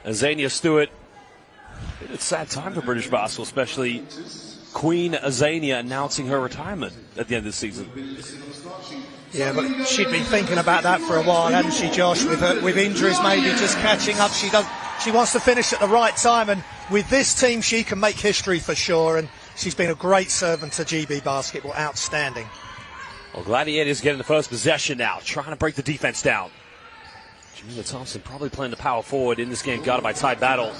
Agencia Stewart. It's a sad time for British basketball, especially Queen Agencia announcing her retirement at the end of the season. Yeah, but she'd been thinking about that for a while, hadn't she, Josh? With injuries maybe just catching up. She wants to finish at the right time, and with this team she can make history for sure, and she's been a great servant to GB basketball. Outstanding. Well, Gladiators getting the first possession now, trying to break the defense down. Jamila Thompson probably playing the power forward in this game, guarded by Ty Battle.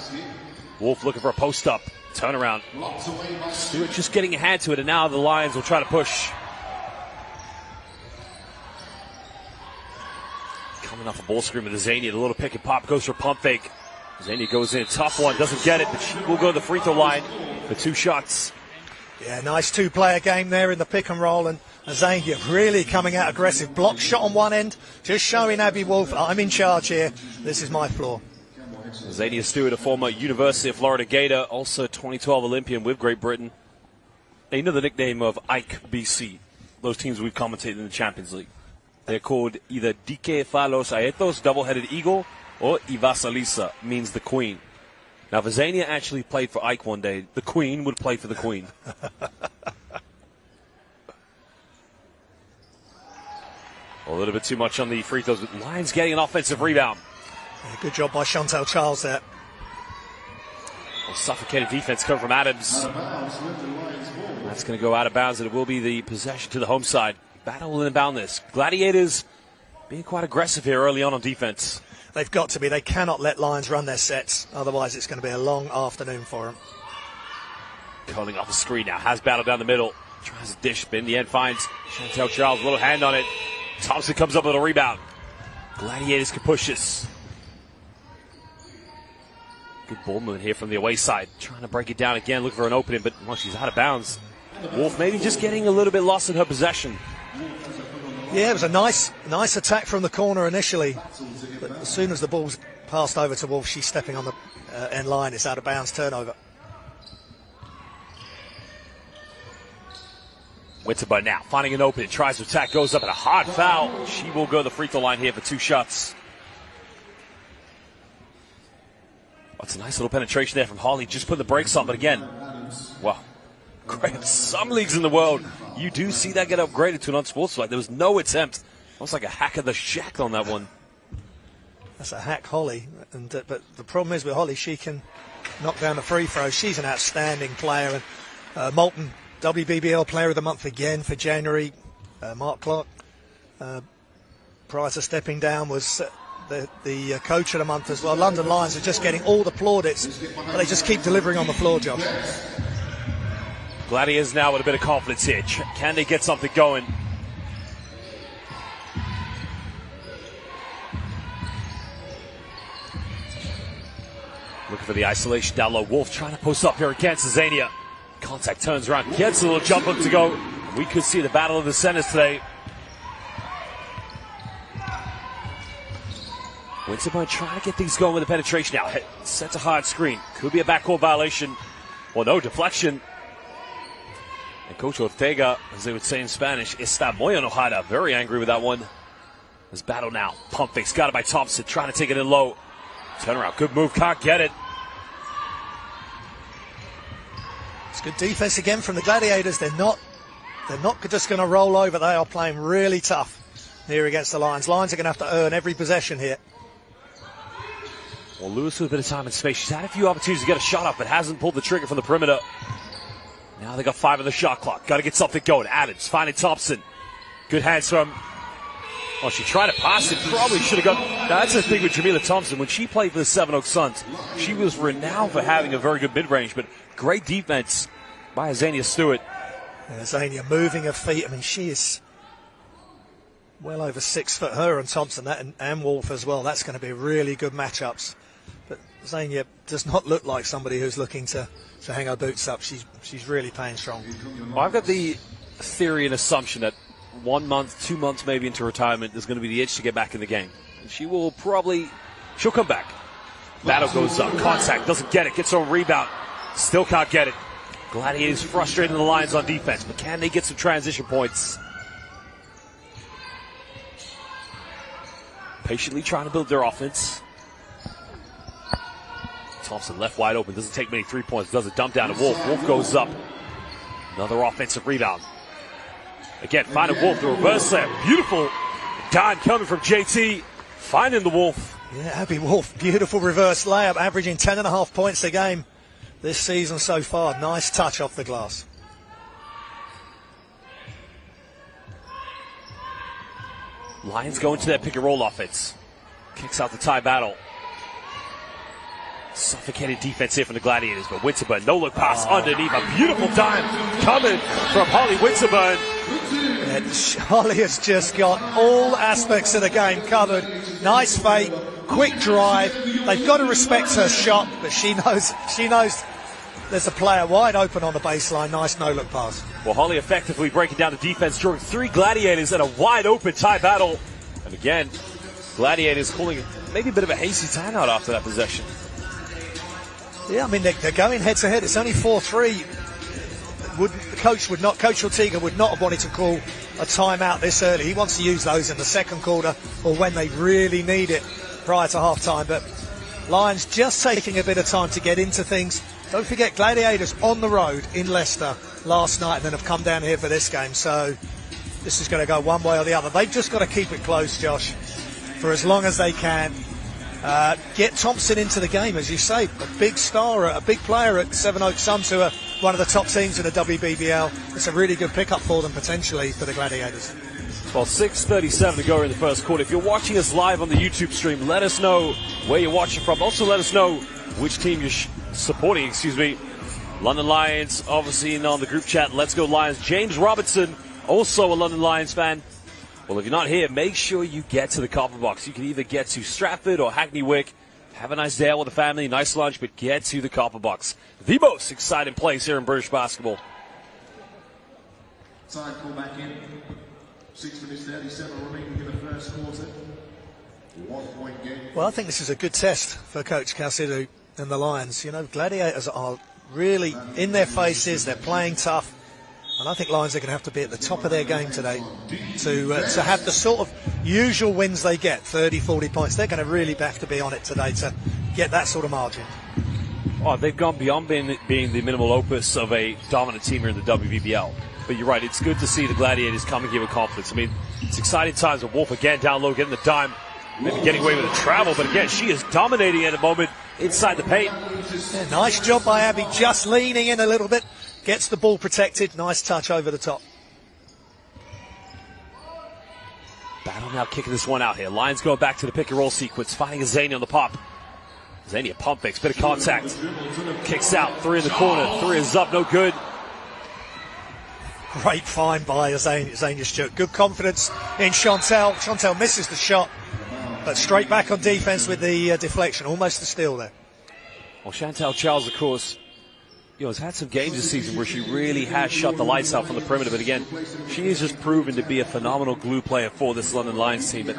Wolf looking for a post-up, turnaround. Stewart just getting a hand to it, and now the Lions will try to push. Coming off a ball screen with Agencia, the little pick and pop goes for pump fake. Agencia goes in, tough one, doesn't get it, but she will go to the free throw line for 2 shots. Yeah, nice two-player game there in the pick and roll, and Agencia really coming out aggressive. Block shot on one end, just showing Abby Wolf, I'm in charge here, this is my floor. Agencia Stewart, a former University of Florida Gator, also 2012 Olympian with Great Britain. They know the nickname of Ike BC, those teams we've commentated in the Champions League. They're called either Dike Falos Aetos, double-headed eagle, or Ivasalisa, means the queen. Now, if Agencia actually played for Ike one day, the queen would play for the queen. A little bit too much on the free throws. Lions getting an offensive rebound. Yeah, good job by Chantel Charles there. Well, suffocating defense coming from Adams. That's going to go out of bounds, and it will be the possession to the home side. Battle will inbound this. Gladiators being quite aggressive here early on defense. They've got to be. They cannot let Lions run their sets. Otherwise, it's going to be a long afternoon for them. Calling off the screen now. Has Battle down the middle. Tries to dish, but in the end finds Chantel Charles. A little hand on it. Thompson comes up with a rebound. Gladiators can push this. Good ball movement here from the away side. Trying to break it down again. Looking for an opening, but well, she's out of bounds. Wolf maybe just getting a little bit lost in her possession. Yeah, it was a nice attack from the corner initially. But as soon as the ball's passed over to Wolf, she's stepping on the end line. It's out of bounds, turnover. Winterburn now finding an opening. Tries to attack, goes up and a hard foul. She will go to the free throw line here for 2 shots. That's a nice little penetration there from Holly. Just put the brakes on, but again, well, great. Some leagues in the world, you do see that get upgraded to an unsportsmanlike. There was no attempt. Almost like a hack of the shack on that one. That's a hack, Holly. But the problem is with Holly, she can knock down the free throws. She's an outstanding player. And Moulton, WBBL Player of the Month again for January. Mark Clark, prior to stepping down, was the Coach of the Month as well. London Lions are just getting all the plaudits, but they just keep delivering on the floor, Josh. Gladiators now with a bit of confidence here. Can they get something going? Looking for the isolation down low. Wolf trying to post up here against Agencia. Contact turns around, gets a little jump up to go. We could see the battle of the centers today. Winterburn trying to get things going with the penetration now. Sets a hard screen. Could be a backcourt violation. Well, no, deflection. And Coach Ortega, as they would say in Spanish, está muy enojada. Very angry with that one. This battle now. Pump fakes. Got it by Thompson. Trying to take it in low. Turnaround. Good move. Can't get it. It's good defense again from the Gladiators. They're not just going to roll over. They are playing really tough here against the Lions. Lions are going to have to earn every possession here. Well, Lewis with a bit of time and space. She's had a few opportunities to get a shot up, but hasn't pulled the trigger from the perimeter. Now they got 5 on the shot clock. Got to get something going. Adams finding Thompson. Good hands from. Oh, she tried to pass it. Probably should have got. That's the thing with Jamila Thompson. When she played for the Seven Oaks Suns, she was renowned for having a very good mid-range, but great defense by Agencia Stewart. And Agencia moving her feet. I mean, she is well over 6 foot. Her and Thompson, and Wolf as well. That's going to be really good matchups. But Agencia does not look like somebody who's looking to hang her boots up. She's really playing strong. Well, I've got the theory and assumption that 1 month, 2 months maybe into retirement, there's going to be the itch to get back in the game. And she'll come back. Battle goes up. Contact, doesn't get it. Gets her own rebound. Still can't get it. Gladiators frustrating the Lions on defense, but can they get some transition points? Patiently trying to build their offense. Thompson left wide open, doesn't take many 3 points, does a dump down to Wolf. Wolf goes up. Another offensive rebound. Again, finding Wolf, the reverse slam. Beautiful dime coming from JT, finding the Wolf. Yeah, Abby Wolf, beautiful reverse layup, averaging 10.5 points a game this season so far. Nice touch off the glass. Lions go into their pick and roll offense. Kicks out the tie battle. Suffocated defense here from the Gladiators, but Winterburn, no look pass underneath. A beautiful dime coming from Holly Winterburn. Yeah, Holly has just got all aspects of the game covered. Nice fake, quick drive. They've got to respect her shot, but she knows there's a player wide open on the baseline. Nice no-look pass. Well, Holly effectively breaking down the defense, drawing 3 Gladiators at a wide open tie battle. And again, Gladiators calling maybe a bit of a hasty timeout after that possession. Yeah, I mean, they're going head-to-head. It's only 4-3. Coach Ortega would not have wanted to call a timeout this early. He wants to use those in the second quarter or when they really need it prior to half-time. But Lions just taking a bit of time to get into things. Don't forget, Gladiators on the road in Leicester last night and then have come down here for this game. So this is going to go one way or the other. They've just got to keep it close, Josh, for as long as they can. Get Thompson into the game, as you say. A big star, a big player at Sevenoaks Suns, who are one of the top teams in the WBBL. It's a really good pickup for them, potentially, for the Gladiators. Well, 6:37 to go in the first quarter. If you're watching us live on the YouTube stream, let us know where you're watching from. Also, let us know which team you're supporting, London Lions, obviously, in on the group chat. Let's go Lions. James Robertson, also a London Lions fan. Well, if you're not here, make sure you get to the Copper Box. You can either get to Stratford or Hackney Wick. Have a nice day out with the family, nice lunch, but get to the Copper Box. The most exciting place here in British basketball. Time call back in. 6 minutes 37 remaining in the first quarter. 1 point game. Well, I think this is a good test for Coach Casidu and the Lions. You know, Gladiators are really in their faces. They're playing tough. And I think Lions are going to have to be at the top of their game today to have the sort of usual wins they get, 30, 40 points. They're going to really have to be on it today to get that sort of margin. Oh, they've gone beyond being the minimal opus of a dominant team here in the WBBL. But you're right, it's good to see the Gladiators come and give it confidence. I mean, it's exciting times with Wolf again down low, getting the dime, maybe getting away with a travel. But again, she is dominating at the moment inside the paint. Yeah, nice job by Abby, just leaning in a little bit. Gets the ball protected. Nice touch over the top. Battle now kicking this one out here. Lions going back to the pick and roll sequence. Finding Agencia on the pop. Agencia pump fakes. Bit of contact. Kicks out. 3 in the corner. 3 is up. No good. Great find by Agencia Stewart. Good confidence in Chantel. Chantel misses the shot, but straight back on defense with the deflection. Almost a steal there. Well, Chantel Charles, of course, has had some games this season where she really has shut the lights out from the perimeter. But again, she has just proven to be a phenomenal glue player for this London Lions team. But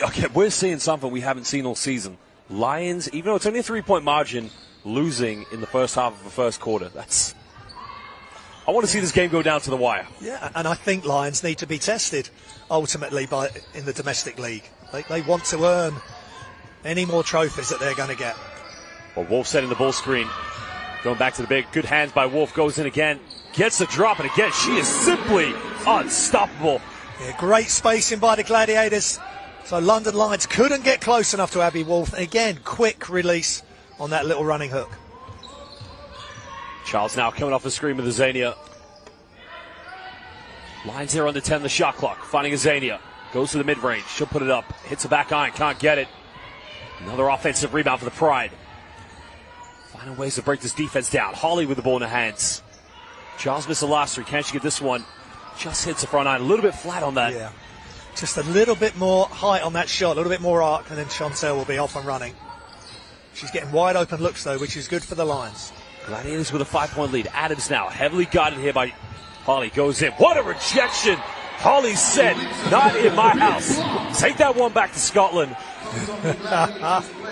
okay, we're seeing something we haven't seen all season. Lions, even though it's only a 3-point margin, losing in the first half of the first quarter. I want to see this game go down to the wire. Yeah, and I think Lions need to be tested ultimately in the domestic league. They want to earn any more trophies that they're going to get. Well, Wolf setting the ball screen. Going back to the big. Good hands by Wolf. Goes in again. Gets the drop. And again, she is simply unstoppable. Yeah, great spacing by the Gladiators. So London Lions couldn't get close enough to Abby Wolf. Again, quick release on that little running hook. Charles now coming off the screen with Agencia. Lions here under 10 the shot clock. Finding Agencia. Goes to the mid-range. She'll put it up. Hits a back iron. Can't get it. Another offensive rebound for the Pride. Finding ways to break this defense down. Holly with the ball in her hands. Charles missed the last 3. Can she get this one? Just hits the front iron. A little bit flat on that. Yeah. Just a little bit more height on that shot. A little bit more arc. And then Chantel will be off and running. She's getting wide open looks, though, which is good for the Lions. Gladiators with a 5-point lead. Adams now heavily guarded here by Holly. Goes in. What a rejection. Holly said, not in my house. Take that one back to Scotland.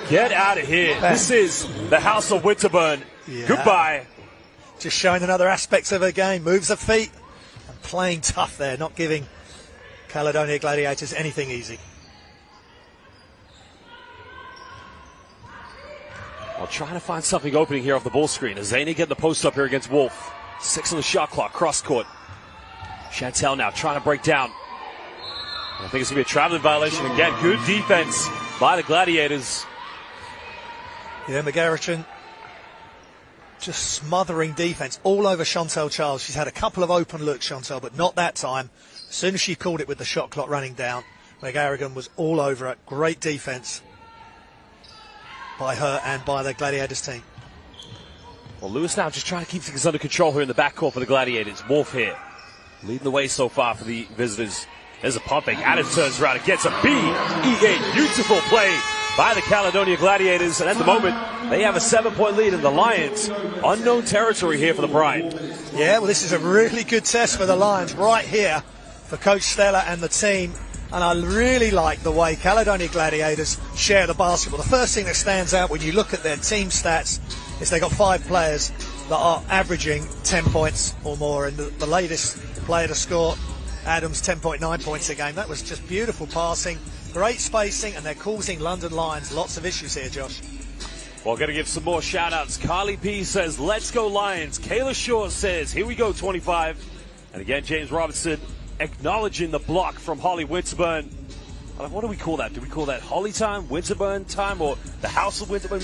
Get out of here. This is the house of Winterburn. Yeah. Goodbye. Just showing another aspect of her game. Moves her feet and playing tough there. Not giving Caledonia Gladiators anything easy. Well, trying to find something opening here off the ball screen. Agencia getting the post up here against Wolf. 6 on the shot clock, cross court. Chantel now trying to break down. I think it's going to be a traveling violation again. Good defense by the Gladiators. Yeah, McGarrigan just smothering defense all over Chantel Charles. She's had a couple of open looks, Chantel, but not that time. As soon as she called it with the shot clock running down, McGarrigan was all over it. Great defense by her and by the Gladiators team. Well, Lewis now just trying to keep things under control here in the backcourt for the Gladiators. Wolf here, leading the way so far for the visitors. There's a pumping. Adams turns around and gets a BEA. Beautiful play by the Caledonia Gladiators. And at the moment, they have a 7-point lead in the Lions. Unknown territory here for the Pride. Yeah, well, this is a really good test for the Lions right here for Coach Stella and the team. And I really like the way Caledonia Gladiators share the basketball. The first thing that stands out when you look at their team stats is they got 5 players that are averaging 10 points or more. And the latest player to score, Adams, 10.9 points a game. That was just beautiful passing, great spacing, and they're causing London Lions lots of issues here, Josh. Well, got to give some more shout-outs. Carly P says, let's go Lions. Kayla Shaw says, here we go, 25. And again, James Robertson acknowledging the block from Holly Winterburn. What do we call that? Do we call that Holly time, Winterburn time, or the House of Winterburn?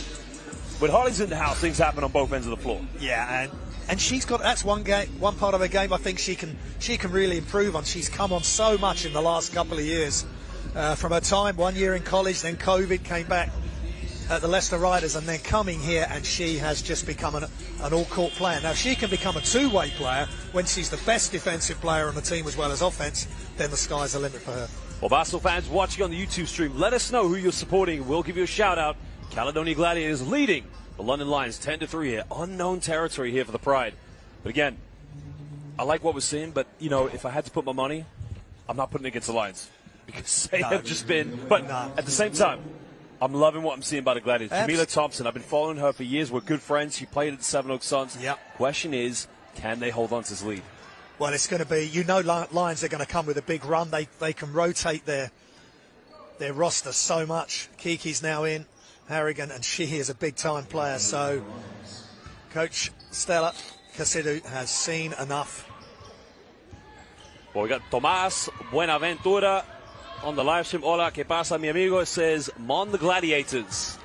When Holly's in the house, things happen on both ends of the floor. Yeah, and she's got, that's one part of her game I think she can really improve on. She's come on so much in the last couple of years. From her time 1 year in college, then COVID, came back at the Leicester Riders, and then coming here, and she has just become an all-court player. Now, she can become a two-way player when she's the best defensive player on the team as well as offense, then the sky's the limit for her. Well, basketball fans watching on the YouTube stream, let us know who you're supporting. We'll give you a shout-out. Caledonia Gladiators leading the London Lions 10-3 here. Unknown territory here for the Pride. But again, I like what we're seeing, but, you know, if I had to put my money, I'm not putting it against the Lions. Because they have just been... But at the same time, I'm loving what I'm seeing by the Gladiators. Jamila Thompson, I've been following her for years. We're good friends. She played at the Seven Oaks Suns. Yep. Question is, can they hold on to this lead? Well, it's going to be, you know, Lions are going to come with a big run. They can rotate their roster so much. Kiki's now in, Harrigan, and she is a big-time player. So Coach Stella Casidu has seen enough. Well, we got Tomas Buenaventura on the live stream. Hola, ¿qué pasa, mi amigo? It says, Mon the Gladiators.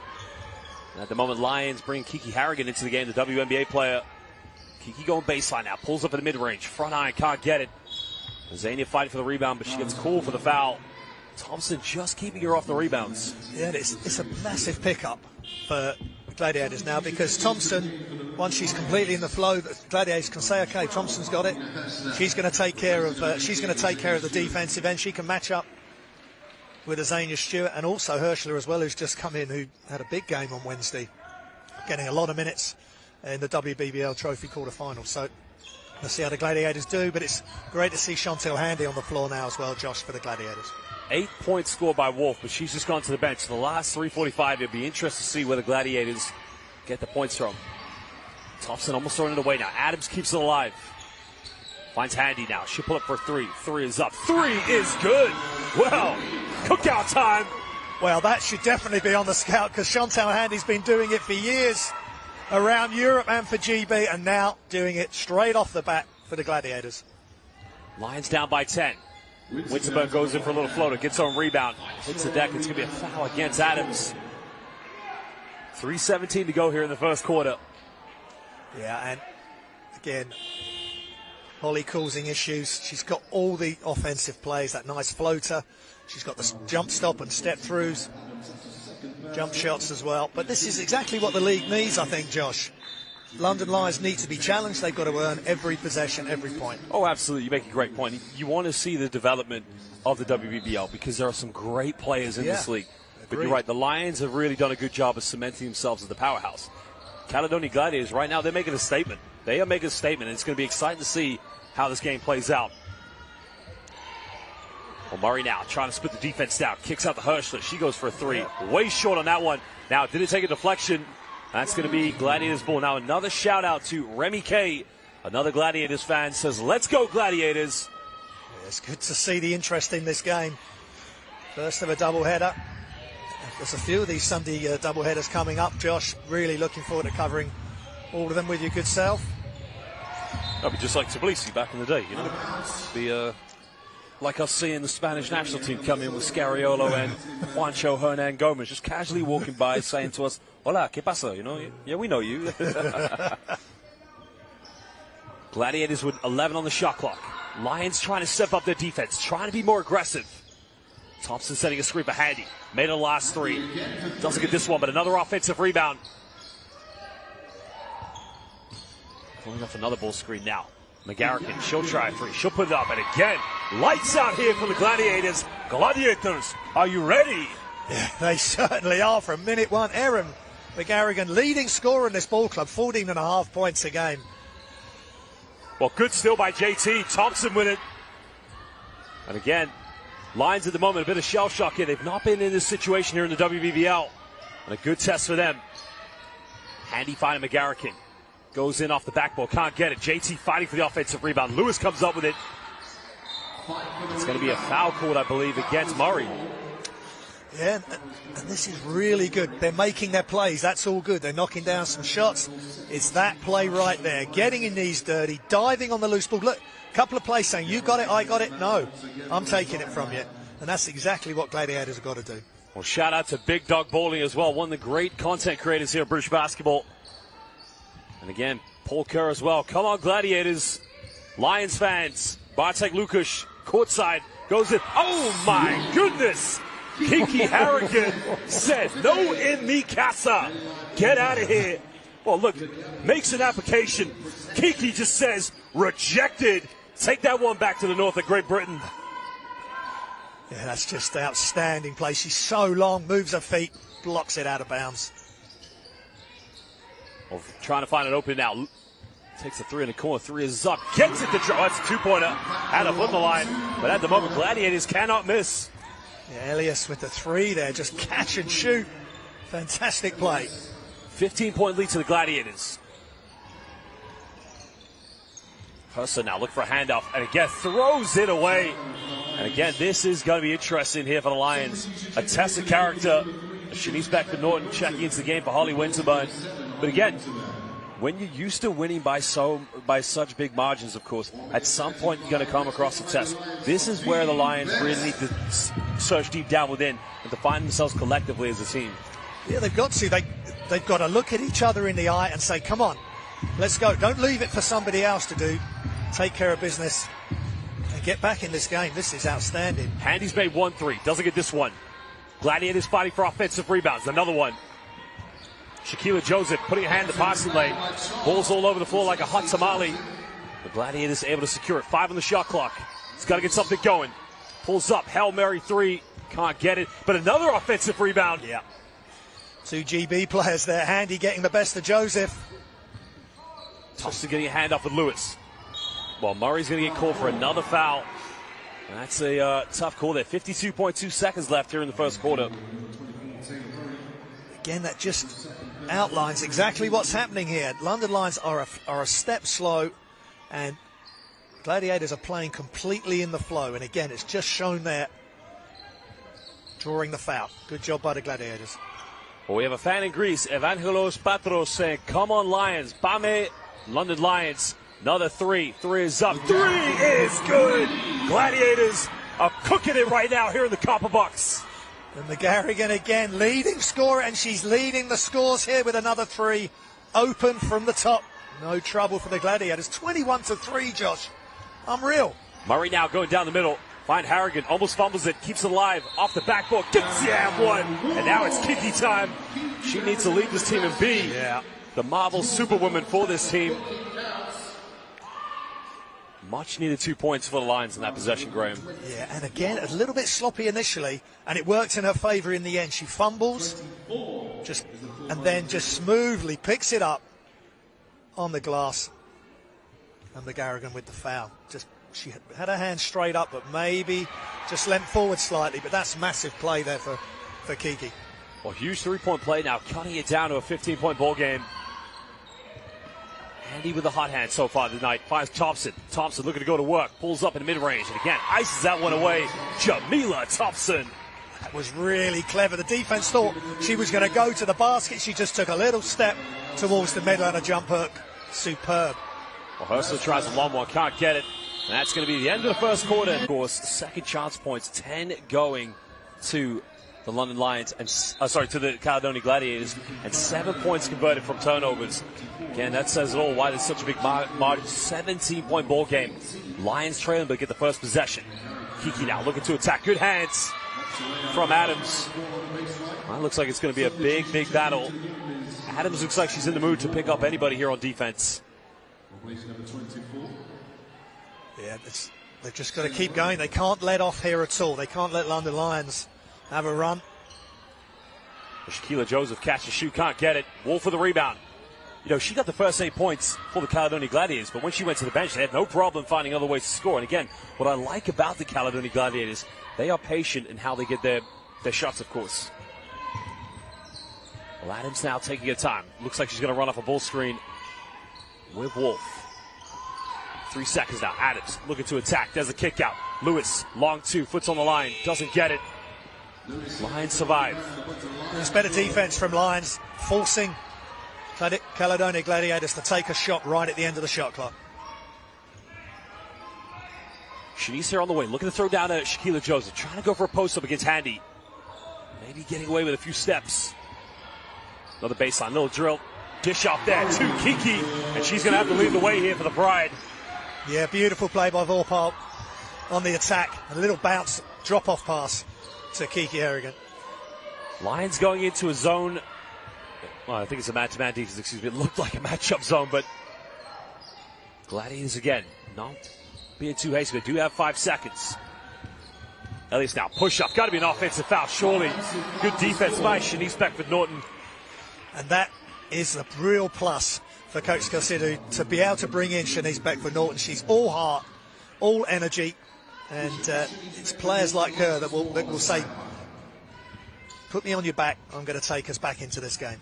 And at the moment, Lions bring Kiki Harrigan into the game, the WNBA player. Kiki going baseline now, pulls up in the mid-range. Front iron, can't get it. Agencia fighting for the rebound, but she gets called for the foul. Thompson just keeping her off the rebounds. Yeah, it's a massive pickup for Gladiators now, because Thompson, once she's completely in the flow, the Gladiators can say, okay, Thompson's got it. She's going to take care of the defensive end. She can match up with Agencia Stewart, and also Herschler as well, who's just come in, who had a big game on Wednesday, getting a lot of minutes in the WBBL Trophy quarterfinal. So let's see how the Gladiators do, but it's great to see Chantel Handy on the floor now as well, Josh, for the Gladiators. 8 points scored by Wolf, but she's just gone to the bench. The last 3:45, it'll be interesting to see where the Gladiators get the points from. Thompson almost throwing it away now. Adams keeps it alive. Finds Handy now. She'll pull up for 3. 3 is up. 3 is good. Well, cookout time. Well, that should definitely be on the scout, because Chantel Handy's been doing it for years around Europe and for GB, and now doing it straight off the bat for the Gladiators. Lions down by 10. Winterburn goes in for a little floater, gets on rebound, hits the deck. It's going to be a foul against Adams. 3:17 to go here in the first quarter. Yeah, and again, Holly causing issues. She's got all the offensive plays, that nice floater. She's got the jump stop and step throughs, jump shots as well. But this is exactly what the league needs, I think, Josh. London Lions need to be challenged. They've got to earn every possession, every point. Oh, absolutely. You make a great point. You want to see the development of the WBBL, because there are some great players in this league. Agreed. But you're right, the Lions have really done a good job of cementing themselves as the powerhouse. Caledonia Gladiators, right now, they're making a statement. They are making a statement, and it's going to be exciting to see how this game plays out. Well, Murray now trying to split the defense down. Kicks out the Herschler. She goes for a 3. Way short on that one. Now, did it take a deflection? That's going to be Gladiators ball. Now, another shout out to Remy K. Another Gladiators fan says, let's go Gladiators. It's good to see the interest in this game. First of a doubleheader. There's a few of these Sunday doubleheaders coming up, Josh. Really looking forward to covering all of them with your good self. That'd be just like Tbilisi back in the day, you know. Be like us seeing the Spanish national team come in with Scariolo and Juancho Hernan Gomez just casually walking by saying to us, "Hola, ¿qué pasa?" You know, yeah, we know you. Gladiators with 11 on the shot clock. Lions trying to step up their defense, trying to be more aggressive. Thompson setting a screen for Handy. Made it the last three. Doesn't get this one, but another offensive rebound. Pulling off another ball screen now. McGarrigan, she'll try a three. She'll put it up. And again, lights out here for the Gladiators. Gladiators, are you ready? Yeah, they certainly are from minute one. Aaron McGarrigan, leading scorer in this ball club, 14.5 points a game. Well, good steal by JT. Thompson with it. And again, Lions at the moment, a bit of shell shock here. They've not been in this situation here in the WBBL. And a good test for them. Handy finding McGarrigan. Goes in off the backboard, can't get it. JT fighting for the offensive rebound. Lewis comes up with it. It's going to be a foul called, I believe, against Murray. Yeah, and this is really good. They're making their plays. That's all good. They're knocking down some shots. It's that play right there. Getting your knees dirty, diving on the loose ball. Look, a couple of plays saying, you got it, I got it. No, I'm taking it from you. And that's exactly what Gladiators have got to do. Well, shout out to Big Dog Bowling as well. One of the great content creators here at British Basketball. And again, Paul Kerr as well. Come on, Gladiators. Lions fans. Bartek Lukasz, courtside, goes in. Oh, my goodness. Kiki Harrigan said, no in mi casa. Get out of here. Well, look, makes an application. Kiki just says, rejected. Take that one back to the north of Great Britain. Yeah, that's just outstanding play. She's so long, moves her feet, blocks it out of bounds. Well, trying to find an opening now. Takes a three in the corner. Three is up. Gets it to draw. That's a two-pointer. Had a foot in the line. But at the moment, Gladiators cannot miss. Yeah, Elias with the three there. Just catch and shoot. Fantastic play. 15-point lead to the Gladiators. Hurst now look for a handoff. And again, throws it away. And again, this is going to be interesting here for the Lions. A test of character. Shanice Beckford-Norton checking into the game for Holly Winterburn. But again, when you're used to winning by such big margins, of course, at some point you're going to come across a test. This is where the Lions really need to search deep down within and to find themselves collectively as a team. Yeah, they've got to. They've got to look at each other in the eye and say, come on, let's go. Don't leave it for somebody else to do. Take care of business and get back in this game. This is outstanding. Handy's made 1-3. Doesn't get this one. Gladiators fighting for offensive rebounds. Another one. Shaquila Joseph putting a hand in the passing lane. Balls all over the floor like a hot tamale. The Gladiators able to secure it. 5 on the shot clock. He's got to get something going. Pulls up. Hail Mary 3. Can't get it. But another offensive rebound. Yeah. 2 GB players there. Handy getting the best of Joseph. Thompson getting a hand up with Lewis. Well, Murray's going to get called for another foul. That's a tough call there. 52.2 seconds left here in the first quarter. Again, that just outlines exactly what's happening here. London Lions are a step slow, and Gladiators are playing completely in the flow. And again, it's just shown there, drawing the foul. Good job by the Gladiators. Well, we have a fan in Greece, Evangelos Patros, saying, come on, Lions. Pame, London Lions. Another three. 3 is up. 3 is good. Gladiators are cooking it right now here in the Copper Box. And McGarrigan again, leading scorer, and she's leading the scores here with another 3. Open from the top. No trouble for the Gladiators. 21-3, Josh. Unreal. Murray now going down the middle. Find Harrigan, almost fumbles it, keeps it alive. Off the backboard, gets the and one. And now it's Kiki time. She needs to lead this team and be the Marvel Superwoman for this team. Much needed 2 points for the Lions in that possession, Graham. Yeah, and again, a little bit sloppy initially, and it worked in her favour in the end. She fumbles, and then just smoothly picks it up on the glass. And McGarrigan with the foul. She had her hand straight up, but maybe just leant forward slightly. But that's massive play there for Kiki. Well, huge three-point play now, cutting it down to a 15-point ball game. Handy with the hot hand so far tonight. Finds Thompson. Thompson looking to go to work. Pulls up in the mid-range. And again, ices that one away. Jamila Thompson. That was really clever. The defense thought she was going to go to the basket. She just took a little step towards the middle and a jump hook. Superb. Well, Hurstler tries a long one, can't get it. And that's going to be the end of the first quarter. Of course, second chance points, 10 going to the London Lions, and to the Caledonia Gladiators, and 7 points converted from turnovers. Again, that says it all, why there's such a big margin. 17-point ball game. Lions trailing, but get the first possession. Kiki now looking to attack. Good hands from Adams. Well, looks like it's going to be a big, big battle. Adams looks like she's in the mood to pick up anybody here on defense. Yeah, they've just got to keep going. They can't let off here at all. They can't let London Lions have a run. Shaquilla Joseph catches, shoot, can't get it. Wolf for the rebound. You know, she got the first 8 points for the Caledonia Gladiators, but when she went to the bench, they had no problem finding other ways to score. And again, what I like about the Caledonia Gladiators, they are patient in how they get their shots, of course. Well, Adams now taking her time. Looks like she's going to run off a ball screen with Wolf. 3 seconds now. Adams looking to attack. There's a kick out. Lewis, long two, foot's on the line, doesn't get it. Lions survive. There's better defense from Lions, forcing Caledonia Gladiators to take a shot right at the end of the shot clock. Shanice here on the way, looking to throw down to Shaquilla Joseph, trying to go for a post-up against Handy. Maybe getting away with a few steps. Another baseline, little drill. Dish off there to Kiki, and she's going to have to lead the way here for the Pride. Yeah, beautiful play by Vorpal on the attack. A little bounce, drop-off pass to Kiki Harrigan. Lions going into a zone. Well, I think it's a man-to-man defense, excuse me. It looked like a matchup zone, but Gladiators again, not being too hasty. They do have 5 seconds. Elliott now, push up. Got to be an offensive foul, surely. Good defense by Shanice Beckford-Norton. And that is a real plus for Coach Garcidu to be able to bring in Shanice Beckford-Norton. She's all heart, all energy, and it's players like her that will say, put me on your back, I'm going to take us back into this game.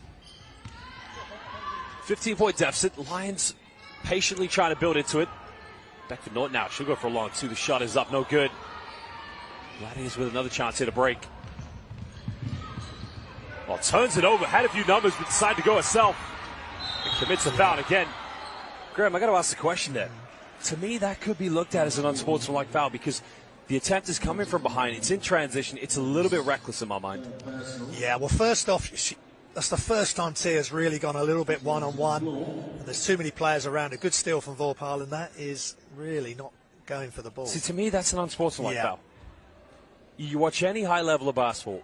15-point deficit. Lions patiently trying to build into it. Beckford-Norton now, she'll go for a long two. The shot is up, no good. Gladiators with another chance here to break. Well, turns it over, had a few numbers, but decided to go herself. And commits a foul again. Graham, I got to ask the question there. To me, that could be looked at as an unsportsmanlike foul because the attempt is coming from behind. It's in transition. It's a little bit reckless in my mind. Yeah, well, first off, that's the first time Tia's really gone a little bit one-on-one. And there's too many players around. A good steal from Vorpal, and that is really not going for the ball. See, to me, that's an unsportsmanlike foul. You watch any high level of basketball,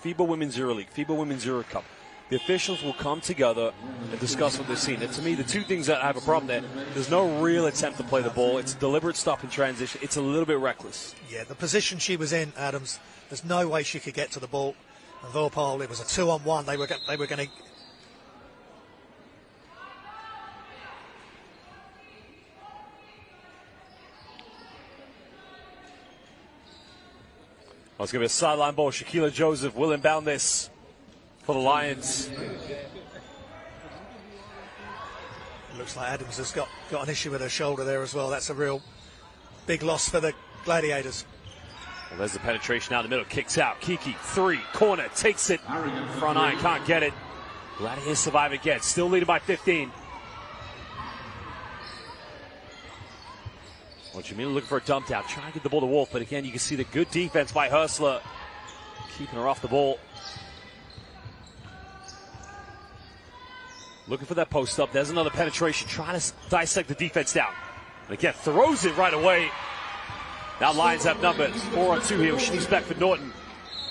FIBA Women's EuroLeague, FIBA Women's Euro Cup, the officials will come together and discuss what they've seen. And to me, the two things that I have a problem there, there's no real attempt to play the ball. It's a deliberate stop in transition. It's a little bit reckless. Yeah, the position she was in, Adams, there's no way she could get to the ball. And Vorpal, it was a 2-on-1. They were going to... Oh, it's going to be a sideline ball. Shaquilla Joseph will inbound this for the Lions. It looks like Adams has got an issue with her shoulder there as well. That's a real big loss for the Gladiators. Well, there's the penetration out the middle. Kicks out. Kiki, three, corner, takes it. Front iron, can't get it. Gladiators survive again. Still leading by 15. Well, Jamila looking for a dump down. Trying to get the ball to Wolf, but again, you can see the good defense by Hurstler. Keeping her off the ball. Looking for that post up. There's another penetration. Trying to dissect the defense down. And again, throws it right away. Now Lions have numbers. 4-on-2 here with Shanice Beckford-Norton.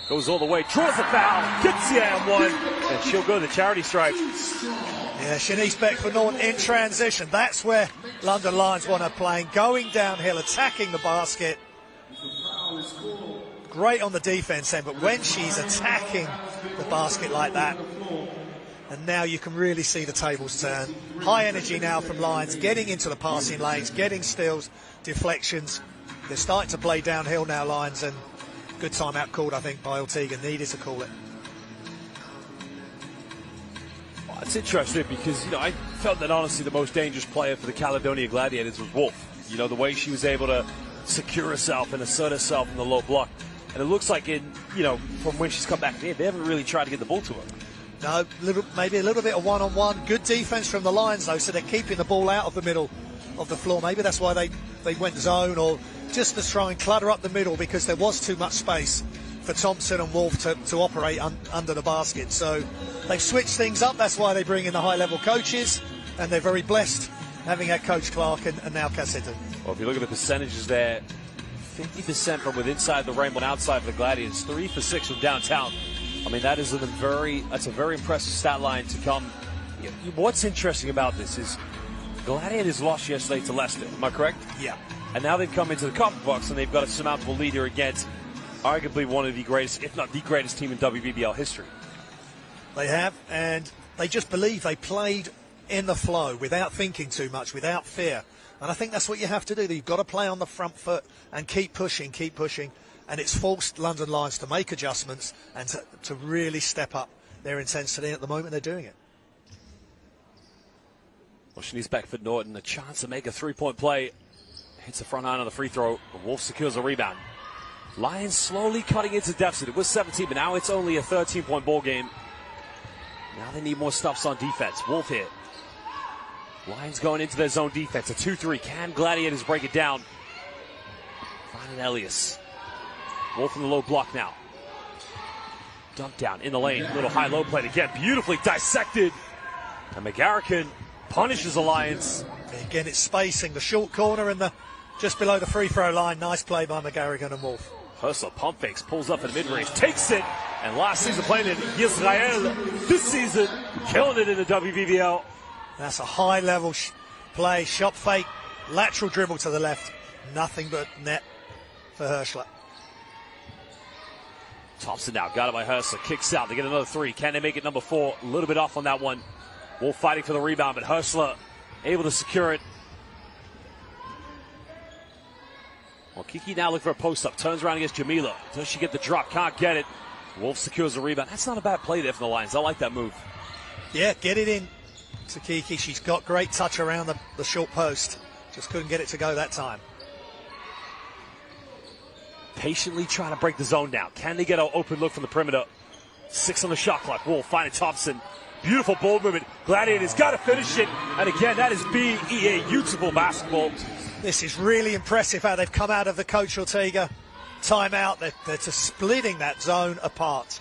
Goes all the way. Draws the foul. Gets the and one. And she'll go to the charity stripe. Yeah, Shanice Beckford-Norton in transition. That's where London Lions want her playing. Going downhill, attacking the basket. Great on the defense end, but when she's attacking the basket like that, and now you can really see the tables turn. High energy now from Lions, getting into the passing lanes, getting steals, deflections. They're starting to play downhill now, Lions, and good timeout called, I think, by Ortega. Needed to call it. Well, it's interesting because, I felt that honestly the most dangerous player for the Caledonia Gladiators was Wolf. The way she was able to secure herself and assert herself in the low block. And it looks like from when she's come back in, they haven't really tried to get the ball to her. No, maybe a little bit of one-on-one. Good defense from the Lions, though, so they're keeping the ball out of the middle of the floor. Maybe that's why they went zone, or just to try and clutter up the middle, because there was too much space for Thompson and Wolf to operate under the basket. So they've switched things up. That's why they bring in the high-level coaches, and they're very blessed having had Coach Clark and now Cassetto. Well, if you look at the percentages there, 50% from within inside the rainbow and outside for the Gladiators, 3 for 6 from downtown. I mean, that's a very impressive stat line to come. What's interesting about this is Gladiators lost yesterday to Leicester. Am I correct? Yeah. And now they've come into the Copper Box and they've got a surmountable lead here against arguably one of the greatest, if not the greatest team in WBBL history. They have, and they just believe they played in the flow without thinking too much, without fear. And I think that's what you have to do. You've got to play on the front foot and keep pushing. And it's forced London Lions to make adjustments and to really step up their intensity. At the moment, they're doing it. Well, Shanice Beckford-Norton, a chance to make a three-point play. Hits the front iron on the free throw. Wolf secures a rebound. Lions slowly cutting into deficit. It was 17, but now it's only a 13-point ball game. Now they need more stops on defense. Wolf here. Lions going into their zone defense. A 2-3. Can Gladiators break it down? Finding Elias. Wolf in the low block now. Dump down in the lane. Little high-low play again. Beautifully dissected. And McGarrigan punishes the Lions. Again, it's spacing. The short corner and just below the free throw line. Nice play by McGarrigan and Wolf. Hustler pump fakes, pulls up in the mid-range, takes it. And last season playing in Israel. This season, killing it in the WBBL. That's a high-level play. Shot fake. Lateral dribble to the left. Nothing but net for Herschler. Thompson now, got it by Herschler, kicks out, they get another 3. Can they make it number 4? A little bit off on that one. Wolf fighting for the rebound, but Herschler able to secure it. Well, Kiki now looking for a post-up, turns around against Jamila. Does she get the drop? Can't get it. Wolf secures the rebound. That's not a bad play there from the Lions. I like that move. Yeah, get it in to Kiki. She's got great touch around the short post. Just couldn't get it to go that time. Patiently trying to break the zone down. Can they get an open look from the perimeter? 6 on the shot clock. Wolf finding Thompson. Beautiful ball movement. Gladiators got to finish it. And again, that is BEA beautiful basketball. This is really impressive how they've come out of the Coach Ortega timeout. They're just splitting that zone apart.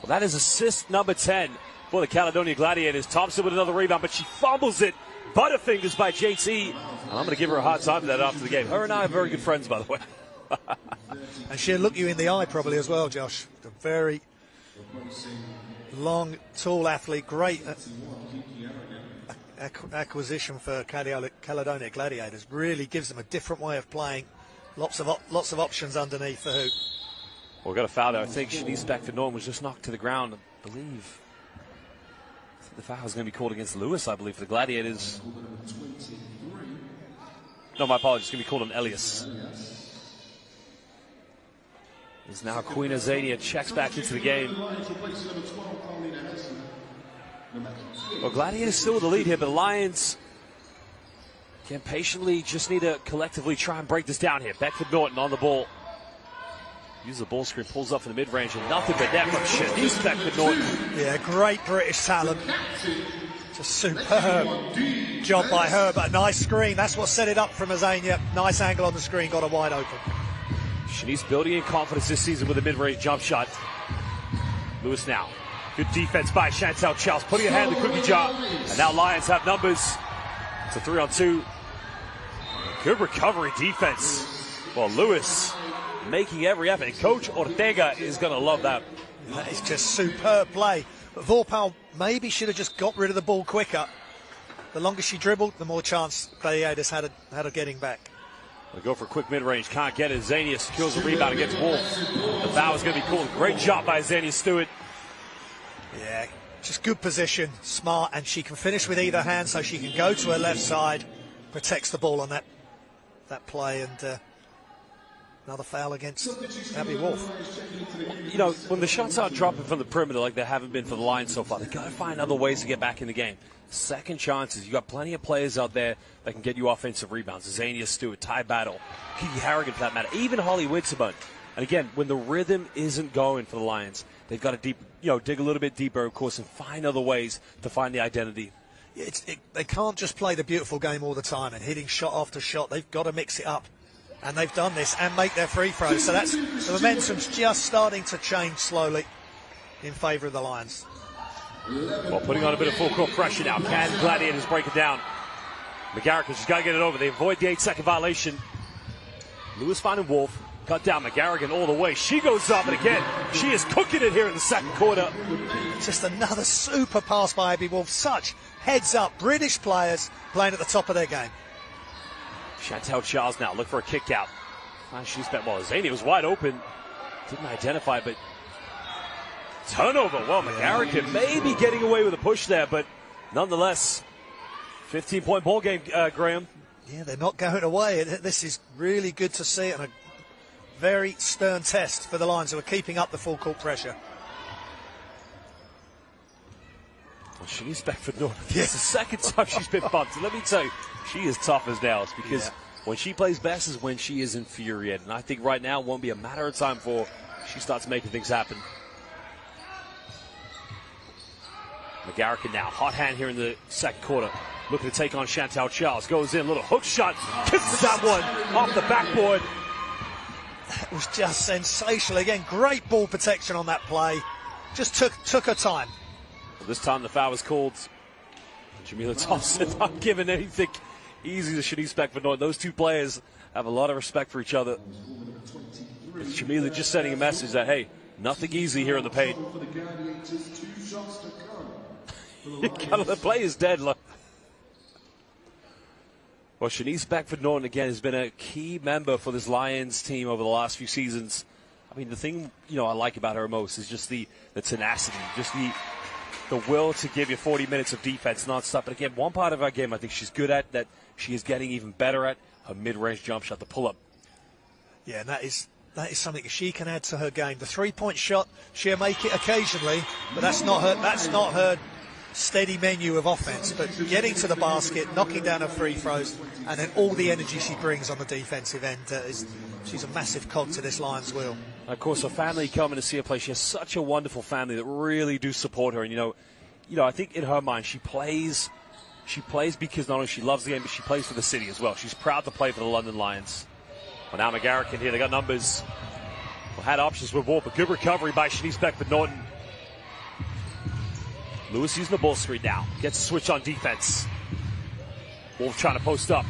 Well, that is assist number 10 for the Caledonia Gladiators. Thompson with another rebound, but she fumbles it. Butterfingers by JT. And I'm going to give her a hard time for that after the game. Her and I are very good friends, by the way. And she'll look you in the eye probably as well, Josh. A very long, tall athlete. Great acquisition for Caledonia Gladiators. Really gives them a different way of playing. Lots of options underneath the hoop. Well, we got a foul there. I think Shanice Beckford-Norton was just knocked to the ground, I believe. I think the foul is going to be called against Lewis, I believe, for the Gladiators. No, my apologies. It's going to be called on Elias. As now Queen Azania checks back into the game. Well, Gladiators still with the lead here, but the Lions can patiently just need to collectively try and break this down here. Beckford-Norton on the ball. Uses the ball screen, pulls up in the mid-range, and nothing but net from Shanice Beckford-Norton. Yeah, great British talent. Just superb job by her, but a nice screen. That's what set it up from Azania. Nice angle on the screen, got her wide open. Shanice building in confidence this season with a mid-range jump shot. Lewis now. Good defense by Chantel Charles, putting her hand in the cookie jar. And now Lions have numbers. It's a 3-on-2. Good recovery defense. Well, Lewis making every effort. And Coach Ortega is going to love that. That is just superb play. But Vorpal maybe should have just got rid of the ball quicker. The longer she dribbled, the more chance Gladiators had of getting back. They'll go for a quick mid-range. Can't get it. Zania secures the rebound against Wolf. The foul is going to be called. Great job by Zania Stewart. Yeah, just good position, smart, and she can finish with either hand, so she can go to her left side, protects the ball on that play, and another foul against Abby Wolf. You know, when the shots aren't dropping from the perimeter like they haven't been for the Lions so far, they've got to find other ways to get back in the game. Second chances. You've got plenty of players out there that can get you offensive rebounds. Zania Stewart, Ty Battle, Kiki Harrigan for that matter, even Holly Winterman And again, when the rhythm isn't going for the Lions, they've got to dig a little bit deeper, of course, and find other ways to find the identity. They can't just play the beautiful game all the time and hitting shot after shot. They've got to mix it up. And they've done this and make their free throws. So that's the momentum's just starting to change slowly in favour of the Lions. Well, putting on a bit of full court pressure now. Can Gladiators break it down? McGarrick has just got to get it over. They avoid the 8-second violation. Lewis finding Wolf. Cut down McGarrigan all the way. She goes up, and again, she is cooking it here in the second quarter. Just another super pass by Abby Wolf. Such heads-up British players playing at the top of their game. Chantel Charles now look for a kick out. She's bet well. Zaney was wide open. Didn't identify, but turnover. Well, McGarrigan maybe getting away with a push there, but nonetheless, 15-point ball game, Graham. Yeah, they're not going away. This is really good to see, and a very stern test for the Lions, who are keeping up the full court pressure. Well, Shanice Beckford-Norton. It's the second time she's been bumped. And let me tell you, she is tough as nails, because when she plays best is when she is infuriated. And I think right now it won't be a matter of time before she starts making things happen. McGarrigan now, hot hand here in the second quarter. Looking to take on Chantel Charles. Goes in, little hook shot. Kisses that one off the backboard. That was just sensational. Again, great ball protection on that play. Just took her time. Well, this time the foul was called. Jamila Thompson not giving anything easy to Shanice Beckford-Norton. Those two players have a lot of respect for each other. Jamila just sending a message that, hey, nothing easy here in the paint. The play is dead. Look. Well, Shanice Beckford-Norton, again, has been a key member for this Lions team over the last few seasons. I mean, the thing, I like about her most is just the tenacity, just the will to give you 40 minutes of defense nonstop. But again, one part of our game I think she's good at, that she is getting even better at, her mid-range jump shot, the pull-up. Yeah, and that is something she can add to her game. The three-point shot, she'll make it occasionally, but that's not her steady menu of offense. But getting to the basket, knocking down her free throws, and then all the energy she brings on the defensive end, she's a massive cog to this Lions wheel. And of course, her family coming to see her play. She has such a wonderful family that really do support her. And I think in her mind, she plays because not only she loves the game, but she plays for the city as well. She's proud to play for the London Lions. Well, now McGarrigan here, they got numbers. Well, had options with Wolf, but good recovery by Shanice Beckford-Norton. Lewis using the ball screen now. Gets a switch on defense. Wolf trying to post up.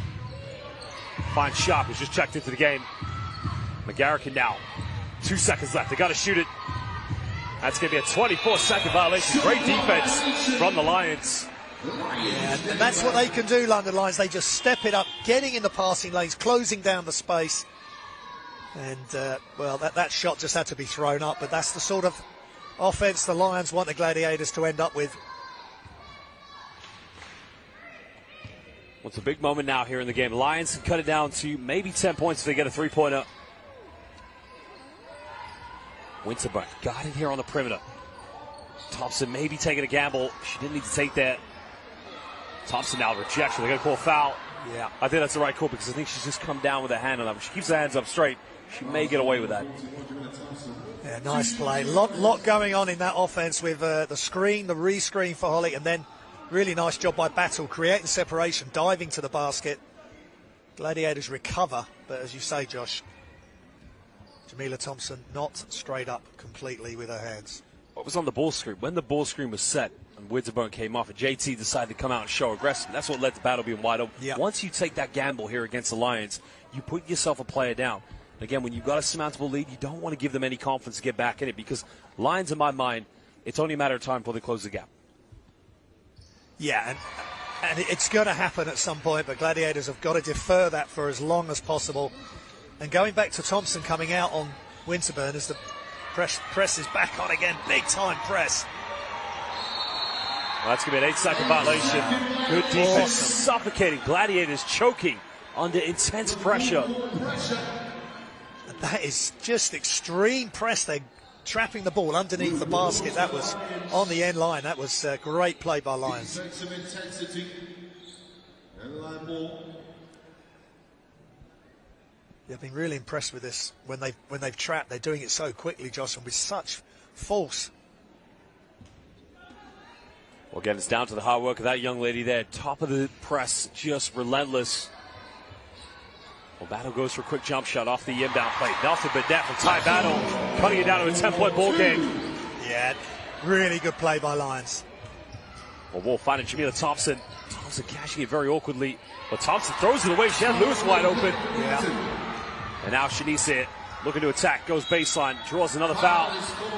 Fine shot, who's just checked into the game. McGarrigan now. 2 seconds left. They got to shoot it. That's going to be a 24-second violation. Great defense from the Lions. Yeah, and that's what they can do, London Lions. They just step it up, getting in the passing lanes, closing down the space. And, that shot just had to be thrown up, but that's the sort of offense the Lions want the Gladiators to end up with. Well, it's a big moment now here in the game. Lions can cut it down to maybe 10 points if they get a three-pointer. Winterburn got it here on the perimeter. Thompson maybe taking a gamble. She didn't need to take that. Thompson now rejection. They're going to call a foul. Yeah, I think that's the right call, because I think she's just come down with her hand on that. If she keeps her hands up straight, she may get away with that. Yeah, nice play. Lot going on in that offense with the screen, the re-screen for Holly, and then really nice job by Battle, creating separation, diving to the basket. Gladiators recover, but as you say, Josh, Jamila Thompson not straight up completely with her hands. What was on the ball screen? When the ball screen was set and Winterburn came off, and JT decided to come out and show aggression, that's what led to Battle being wide open. Yep. Once you take that gamble here against the Lions, you put yourself a player down. Again, when you've got a surmountable lead, you don't want to give them any confidence to get back in it, because Lions, in my mind, it's only a matter of time before they close the gap. Yeah, and it's going to happen at some point, but Gladiators have got to defer that for as long as possible. And going back to Thompson coming out on Winterburn as the press is back on again, big-time press. Well, that's going to be an 8-second violation. Good defense, suffocating. Gladiators choking under intense pressure. That is just extreme press. They're trapping the ball underneath the basket. That was on the end line. That was a great play by Lions. I've been really impressed with this. When they've trapped, they're doing it so quickly, Josh, and with such force. Well, again, it's down to the hard work of that young lady there. Top of the press, just relentless. Well, Battle goes for a quick jump shot off the inbound plate. Nothing but net from Ty Battle, cutting it down to a 10-point ball game. Yeah, really good play by Lions. Well, Wolf finding Jamila Thompson. Thompson catching it very awkwardly. But Thompson throws it away. She had Lewis wide open. Yeah. And now Shanice looking to attack, goes baseline, draws another foul.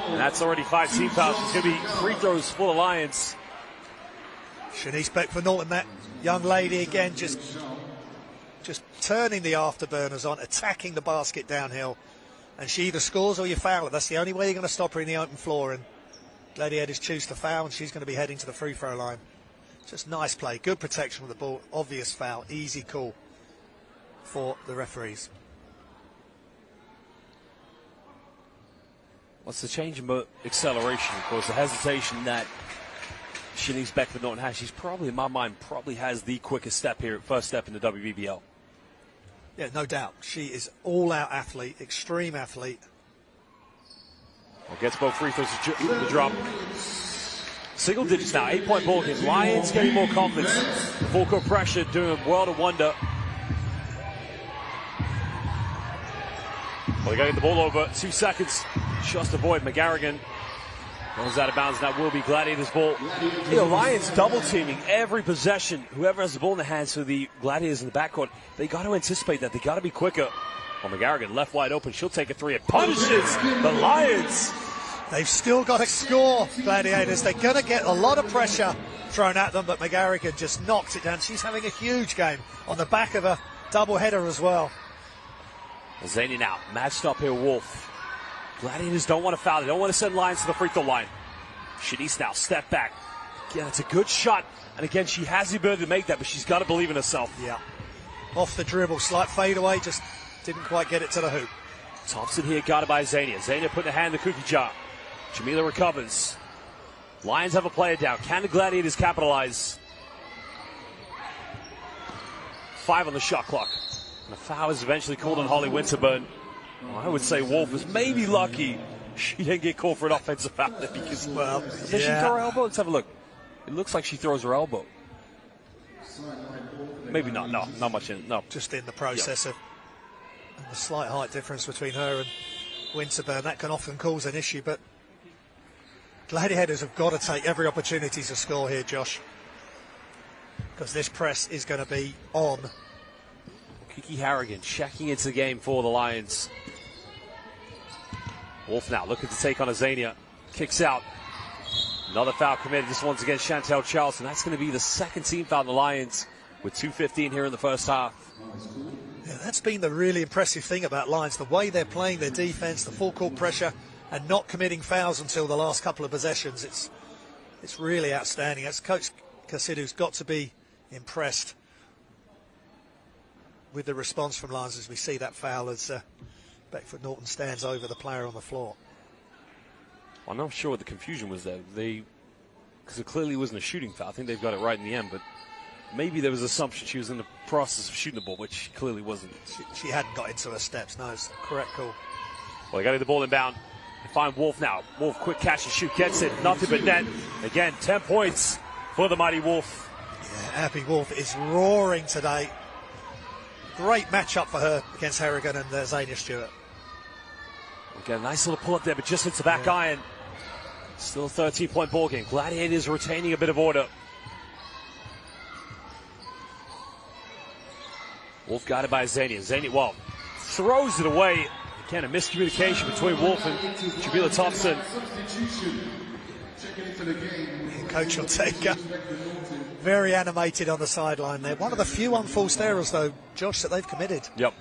And that's already 5 team fouls. It's going to be free throws for the Lions. Shanice Beckford-Norton, that young lady again, just turning the afterburners on, attacking the basket downhill. And she either scores or you foul her. That's the only way you're going to stop her in the open floor. And Gladiators choose to foul, and she's going to be heading to the free throw line. Just nice play, good protection with the ball, obvious foul, easy call for the referees. What's the change in acceleration? Of course, the hesitation that Shanice Beckford-Norton has. She's probably, in my mind, has the quickest step here, first step in the WBBL. Yeah, no doubt. She is all-out athlete, extreme athlete. Well, gets both free throws to the drop. Single digits now, 8-point ball game. Lions getting more confidence. Full court pressure doing a world of wonder. Well, they got to get the ball over. 2 seconds. Just avoid McGarrigan. Goes out of bounds. That will be Gladiators' ball. You know, Lions double teaming every possession. Whoever has the ball in the hands for the Gladiators in the backcourt, they got to anticipate that. They got to be quicker. Well, McGarrigan left wide open. She'll take a three. It punishes the Lions. They've still got to score, Gladiators. They're going to get a lot of pressure thrown at them, but McGarrigan just knocks it down. She's having a huge game on the back of a doubleheader as well. Zany now, matched up here, Wolf. Gladiators don't want to foul. They don't want to send Lions to the free throw line. Shanice now, step back. Again, it's a good shot. And again, she has the ability to make that, but she's got to believe in herself. Yeah. Off the dribble, slight fadeaway, just didn't quite get it to the hoop. Thompson here guarded by Zania. Zania putting a hand in the cookie jar. Jamila recovers. Lions have a player down. Can the Gladiators capitalize? 5 on the shot clock. And the foul is eventually called on Holly Winterburn. Well, I would say Wolf was maybe lucky she didn't get called for an offensive foul because, well, does she throw her elbow? Let's have a look. It looks like she throws her elbow. Maybe not. No, not much in. No, just in the process of the slight height difference between her and Winterburn. That can often cause an issue, but Gladiators have got to take every opportunity to score here, Josh, because this press is going to be on. Kiki Harrigan checking into the game for the Lions. Wolf now looking to take on Azania. Kicks out. Another foul committed. This one's against Chantel Charleston. That's going to be the second team foul on the Lions with 2:15 here in the first half. Yeah, that's been the really impressive thing about Lions, the way they're playing their defense, the full court pressure, and not committing fouls until the last couple of possessions. It's really outstanding. That's Coach Casidu's got to be impressed with the response from Lions as we see that foul as Beckford-Norton stands over the player on the floor. I'm not sure what the confusion was there. Because it clearly wasn't a shooting foul. I think they've got it right in the end, but maybe there was assumption she was in the process of shooting the ball, which she clearly wasn't. She hadn't got into her steps. No, it's a correct call. Well, they got to get the ball inbound. They find Wolf now. Wolf, quick catch and shoot, gets it. Nothing but net. Again, 10 points for the mighty Wolf. Yeah, Abby Wolf is roaring today. Great matchup for her against Harrigan and Zania Stewart. Again, a nice little pull up there, but just hits the back iron. Still a 13-point ball game. Gladiators retaining a bit of order. Wolf guarded by Zania. Zania, well, throws it away. Again, a miscommunication between Wolf and Jamila Thompson. Coach Ortega, very animated on the sideline there. One of the few unforced errors, though, Josh, that they've committed. Yep.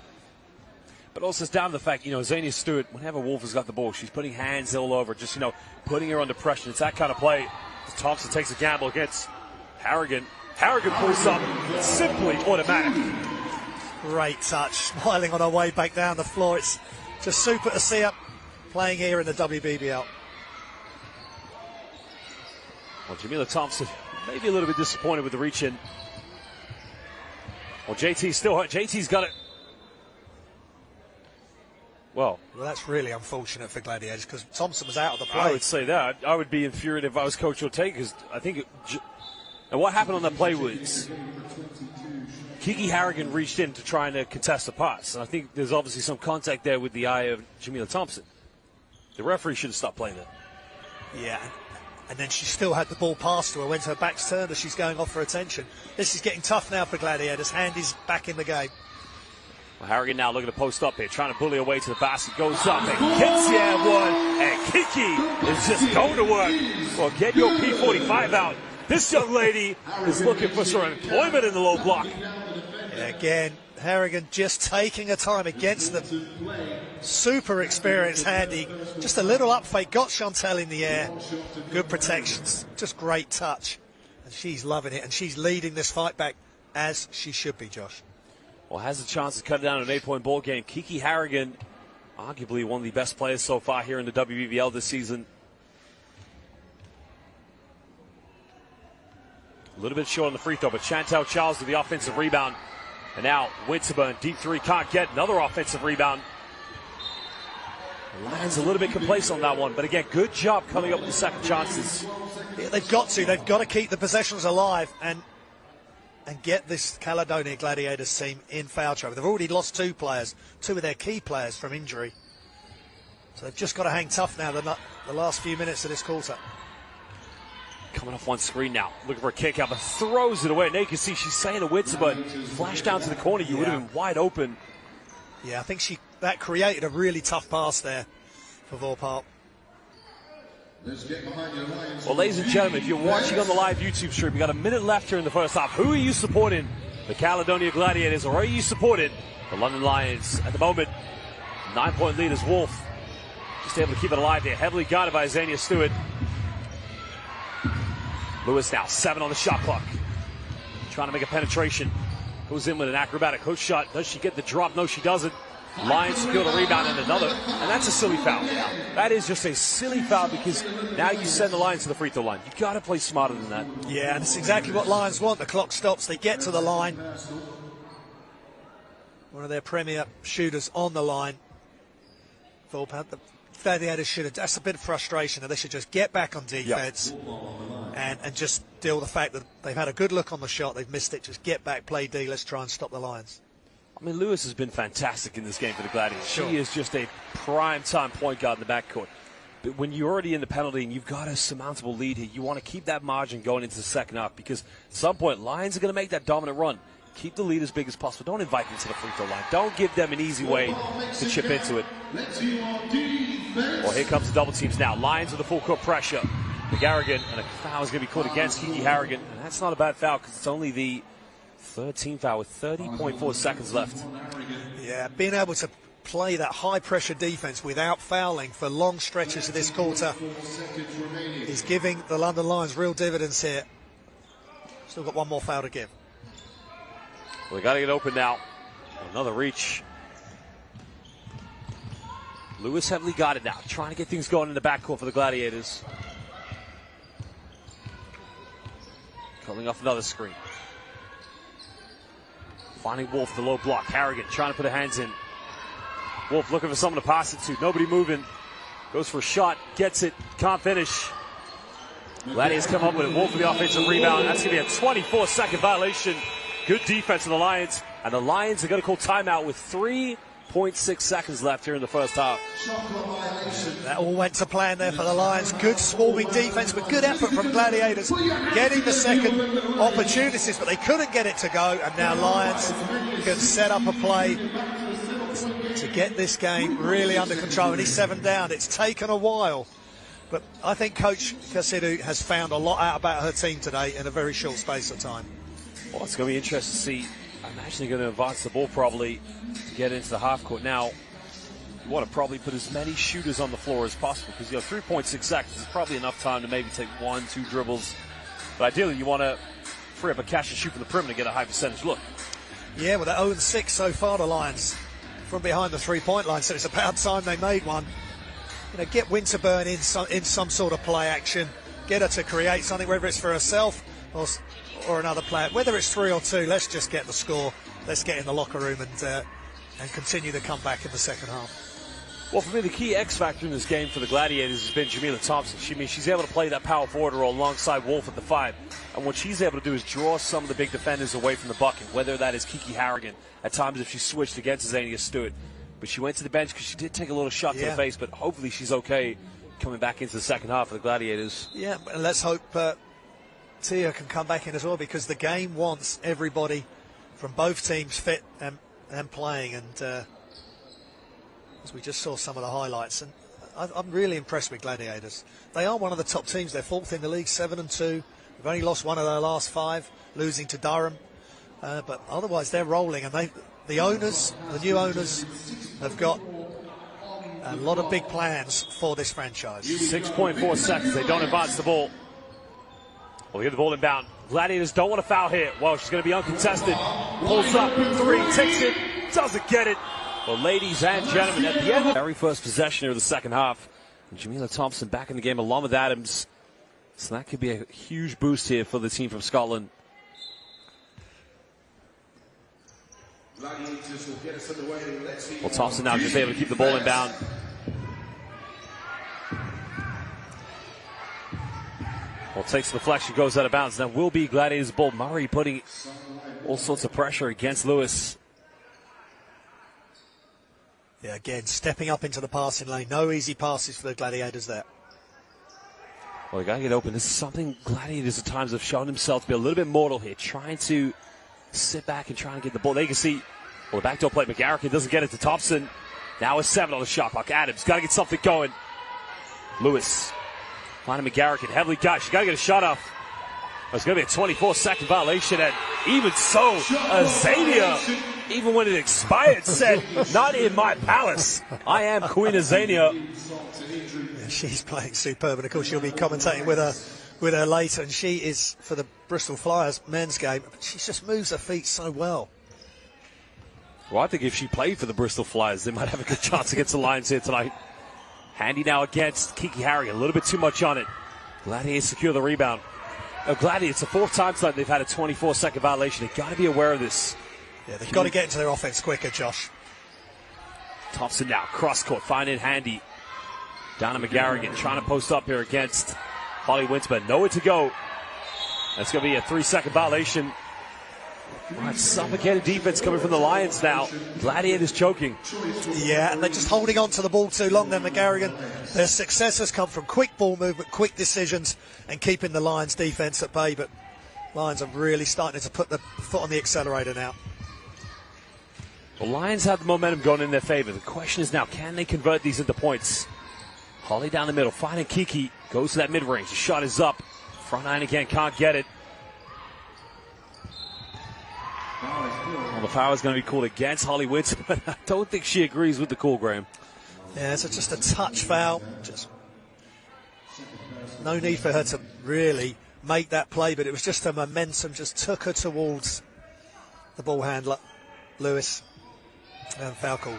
But also it's down to the fact, Zania Stewart, whenever Wolf has got the ball, she's putting hands all over, just, putting her under pressure. It's that kind of play. Thompson takes a gamble against Harrigan. Harrigan pulls up, simply automatic. Great touch, smiling on her way back down the floor. It's just super to see her playing here in the WBBL. Well, Jamila Thompson maybe a little bit disappointed with the reach in. Well, JT's still hurt. JT's got it. Well, that's really unfortunate for Gladiators because Thompson was out of the play. I would say that. I would be infuriated if I was Coach Ortega because I think and what happened on that play was Kiki Harrigan reached in to try and contest the pass. And I think there's obviously some contact there with the eye of Jamila Thompson. The referee should have stopped playing that. Yeah, and then she still had the ball passed to her when her back's turned as she's going off for attention. This is getting tough now for Gladiators. Handy's back in the game. Well, Harrigan now looking to post up here, trying to bully her way to the basket. Goes up and gets the air one. And Kiki is just going to work. Well, get your P45 out. This young lady is looking for some employment in the low block. Yeah, again, Harrigan just taking her time against the super experienced Handy. Just a little up fake, got Chantel in the air. Good protections, just great touch. And she's loving it, and she's leading this fight back as she should be, Josh. Well, has a chance to cut it down an 8-point ball game. Kiki Harrigan, arguably one of the best players so far here in the WBBL this season. A little bit short on the free throw, but Chantel Charles with the offensive rebound. And now Winterburn, deep three, can't get another offensive rebound. The Lions a little bit complacent on that one, but again, good job coming up with the second chances. Yeah, they've got to keep the possessions alive and get this Caledonia Gladiators team in foul trouble. They've already lost two of their key players from injury. So they've just got to hang tough now the last few minutes of this quarter. Coming off one screen now, looking for a kick out, but throws it away. And now you can see she's saying to Winterburn, flash down to the corner, you would have been wide open. Yeah, I think that created a really tough pass there for Vorpart. Well, ladies and gentlemen, if you're watching on the live YouTube stream, we got a minute left here in the first half. Who are you supporting? The Caledonia Gladiators, or are you supporting the London Lions? At the moment, 9-point lead is Wolf. Just able to keep it alive there. Heavily guarded by Xenia Stewart. Lewis now, 7 on the shot clock. Trying to make a penetration. Goes in with an acrobatic hook shot. Does she get the drop? No, she doesn't. Lions secure the rebound and another. And that's a silly foul. That is just a silly foul because now you send the Lions to the free throw line. You got to play smarter than that. Yeah, and it's exactly what Lions want. The clock stops. They get to the line. One of their premier shooters on the line. The Gladiators should have. That's a bit of frustration. They should just get back on defense and just deal with the fact that they've had a good look on the shot. They've missed it. Just get back, play D. Let's try and stop the Lions. I mean, Lewis has been fantastic in this game for the Gladiators. Sure. She is just a prime-time point guard in the backcourt. But when you're already in the penalty and you've got a surmountable lead here, you want to keep that margin going into the second half because at some point, Lions are going to make that dominant run. Keep the lead as big as possible. Don't invite them to the free throw line. Don't give them an easy way to chip into it. Well, here comes the double teams now. Lions with the full court pressure. McGarrigan, and a foul is going to be called against Kiki Harrigan. And that's not a bad foul because it's only the 13th foul with 30.4 seconds left. Yeah, being able to play that high-pressure defense without fouling for long stretches of this quarter is giving the London Lions real dividends here. Still got one more foul to give. Well, they got to get open now. Another reach. Lewis heavily got it now, trying to get things going in the backcourt for the Gladiators. Coming off another screen. Finding Wolf, the low block. Harrigan trying to put her hands in. Wolf looking for someone to pass it to. Nobody moving. Goes for a shot. Gets it. Can't finish. Gladiators come up with it. Wolf for the offensive rebound. That's going to be a 24-second violation. Good defense of the Lions. And the Lions are going to call timeout with 3.6 seconds left here in the first half. That all went to plan there for the Lions. Good swarming defense, but good effort from Gladiators. Getting the second opportunities, but they couldn't get it to go. And now Lions can set up a play to get this game really under control. And he's 7 down. It's taken a while. But I think Coach Casidu has found a lot out about her team today in a very short space of time. Well, it's going to be interesting to see. I imagine they're going to advance the ball probably to get into the half court. Now, you want to probably put as many shooters on the floor as possible because you have 3.6 seconds. It's probably enough time to maybe take 1-2 dribbles. But ideally, you want to free up a catch and shoot from the perimeter and get a high percentage look. Yeah, with that 0-6 so far, the Lions from behind the three-point line. So it's about time they made one. You know, get Winterburn in some sort of play action. Get her to create something, whether it's for herself or another player. Whether it's 3 or 2, let's just get the score. Let's get in the locker room and continue the comeback in the second half. Well, for me, the key X factor in this game for the Gladiators has been Jamila Thompson. She's able to play that power forward role alongside Wolf at the 5. And what she's able to do is draw some of the big defenders away from the bucket, whether that is Kiki Harrigan, at times if she switched against Zania Stewart. But she went to the bench because she did take a little shot to the face, but hopefully she's okay coming back into the second half of the Gladiators. Yeah, and let's hope Tia can come back in as well, because the game wants everybody from both teams fit and playing. And as we just saw some of the highlights, and I'm really impressed with Gladiators. They are one of the top teams. They're 4th in the league, 7-2. They've only lost one of their last 5, losing to Durham. But otherwise, they're rolling, and the owners, the new owners, have got a lot of big plans for this franchise. 6.4 seconds. They don't advance the ball. Well, we get the ball inbound. Gladiators don't want to foul here. Well, she's going to be uncontested. Pulls up, 3, takes it, doesn't get it. Well, ladies and gentlemen, at the end of the very first possession here of the second half, Jamila Thompson back in the game along with Adams. So that could be a huge boost here for the team from Scotland. Well, Thompson now just able to keep the ball inbound. Well, takes the deflection, goes out of bounds. That will be Gladiators' ball. Murray putting all sorts of pressure against Lewis. Yeah, again, stepping up into the passing lane. No easy passes for the Gladiators there. Well, they got to get open. This is something Gladiators at times have shown themselves to be a little bit mortal here, trying to sit back and trying to get the ball. They can see, well, the backdoor play, McGarrick doesn't get it to Thompson. Now a 7 on the shot clock. Adams got to get something going. Lewis finding McGarrick, heavily got. She got to get a shot off. It's going to be a 24-second violation, and even so, Azania, even when it expired, said, "Not in my palace. I am Queen Azania." Yeah, she's playing superb, and of course she'll be commentating with her later. And she is for the Bristol Flyers men's game. But she just moves her feet so well. Well, I think if she played for the Bristol Flyers, they might have a good chance against the Lions here tonight. Handy now against Kiki Harrigan, a little bit too much on it. Gladiators secure the rebound. Gladiators, it's the 4th time tonight they've had a 24-second violation. They've got to be aware of this. Yeah, they've got to get into their offense quicker, Josh. Thompson now, cross-court, finding it handy. Down to McGarrigan, trying to post up here against Holly Winterburn. Nowhere to go. That's going to be a 3-second violation. Well, suffocated defense coming from the Lions now. Gladiators choking. Yeah, and they're just holding on to the ball too long then, McGarrigan. Their success has come from quick ball movement, quick decisions, and keeping the Lions defense at bay. But Lions are really starting to put the foot on the accelerator now. The Lions have the momentum going in their favor. The question is now, can they convert these into points? Holly down the middle, finding Kiki. Goes to that mid-range. The shot is up. Front line again, can't get it. Well, the foul is going to be called against Holly Witz, but I don't think she agrees with the call, Graham. Yeah, it's just a touch foul. Just no need for her to really make that play, but it was just her momentum just took her towards the ball handler, Lewis, and foul call.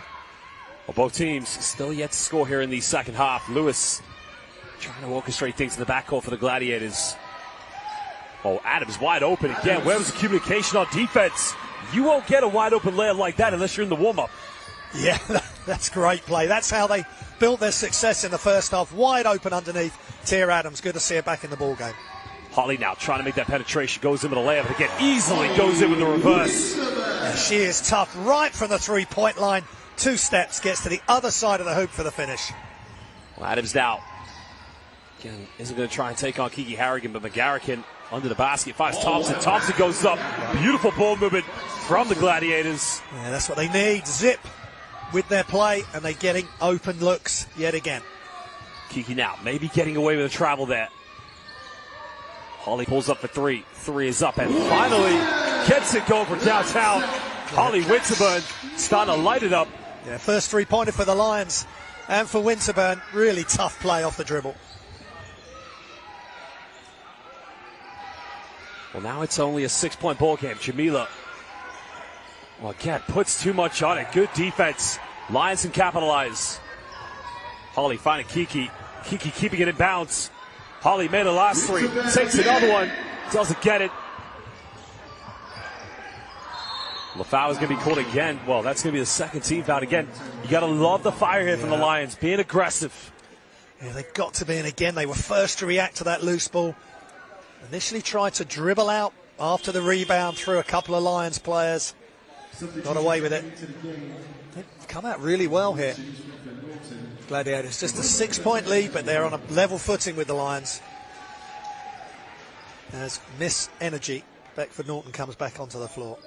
Well, both teams still yet to score here in the second half. Lewis trying to orchestrate things in the backcourt for the Gladiators. Oh, Adams wide open again. Where was the communication on defense? You won't get a wide open layup like that unless you're in the warm-up. Yeah, that's great play. That's how they built their success in the first half. Wide open underneath. Tia Adams, good to see her back in the ball game. Holly now trying to make that penetration. Goes in with a layup again. Easily goes in with the reverse. Yeah, she is tough right from the three-point line. 2 steps, gets to the other side of the hoop for the finish. Well, Adams now again isn't going to try and take on Kiki Harrigan, but McGarrigan under the basket finds Thompson. Thompson goes up. Beautiful ball movement from the Gladiators. Yeah, that's what they need. Zip with their play, and they're getting open looks yet again. Kiki now maybe getting away with a travel there. Holly pulls up for 3. 3 is up, and finally gets it going for downtown. Holly Winterburn starting to light it up. Yeah, first 3-pointer for the Lions, and for Winterburn, really tough play off the dribble. Well, now it's only a 6-point ball game. Jamila, well, again, puts too much on it. Good defense. Lions can capitalize. Holly finding Kiki. Kiki keeping it in bounds. Holly made the last 3. Takes another one. Doesn't get it. The foul is going to be called again. Well, that's going to be the second team foul again. You got to love the fire here from the Lions, being aggressive. Yeah, they've got to be in again. They were first to react to that loose ball. Initially tried to dribble out after the rebound through a couple of Lions players. Got away with it. They've come out really well here. Gladiators, just a 6-point lead, but they're on a level footing with the Lions. As Miss Energy, Beckford Norton comes back onto the floor.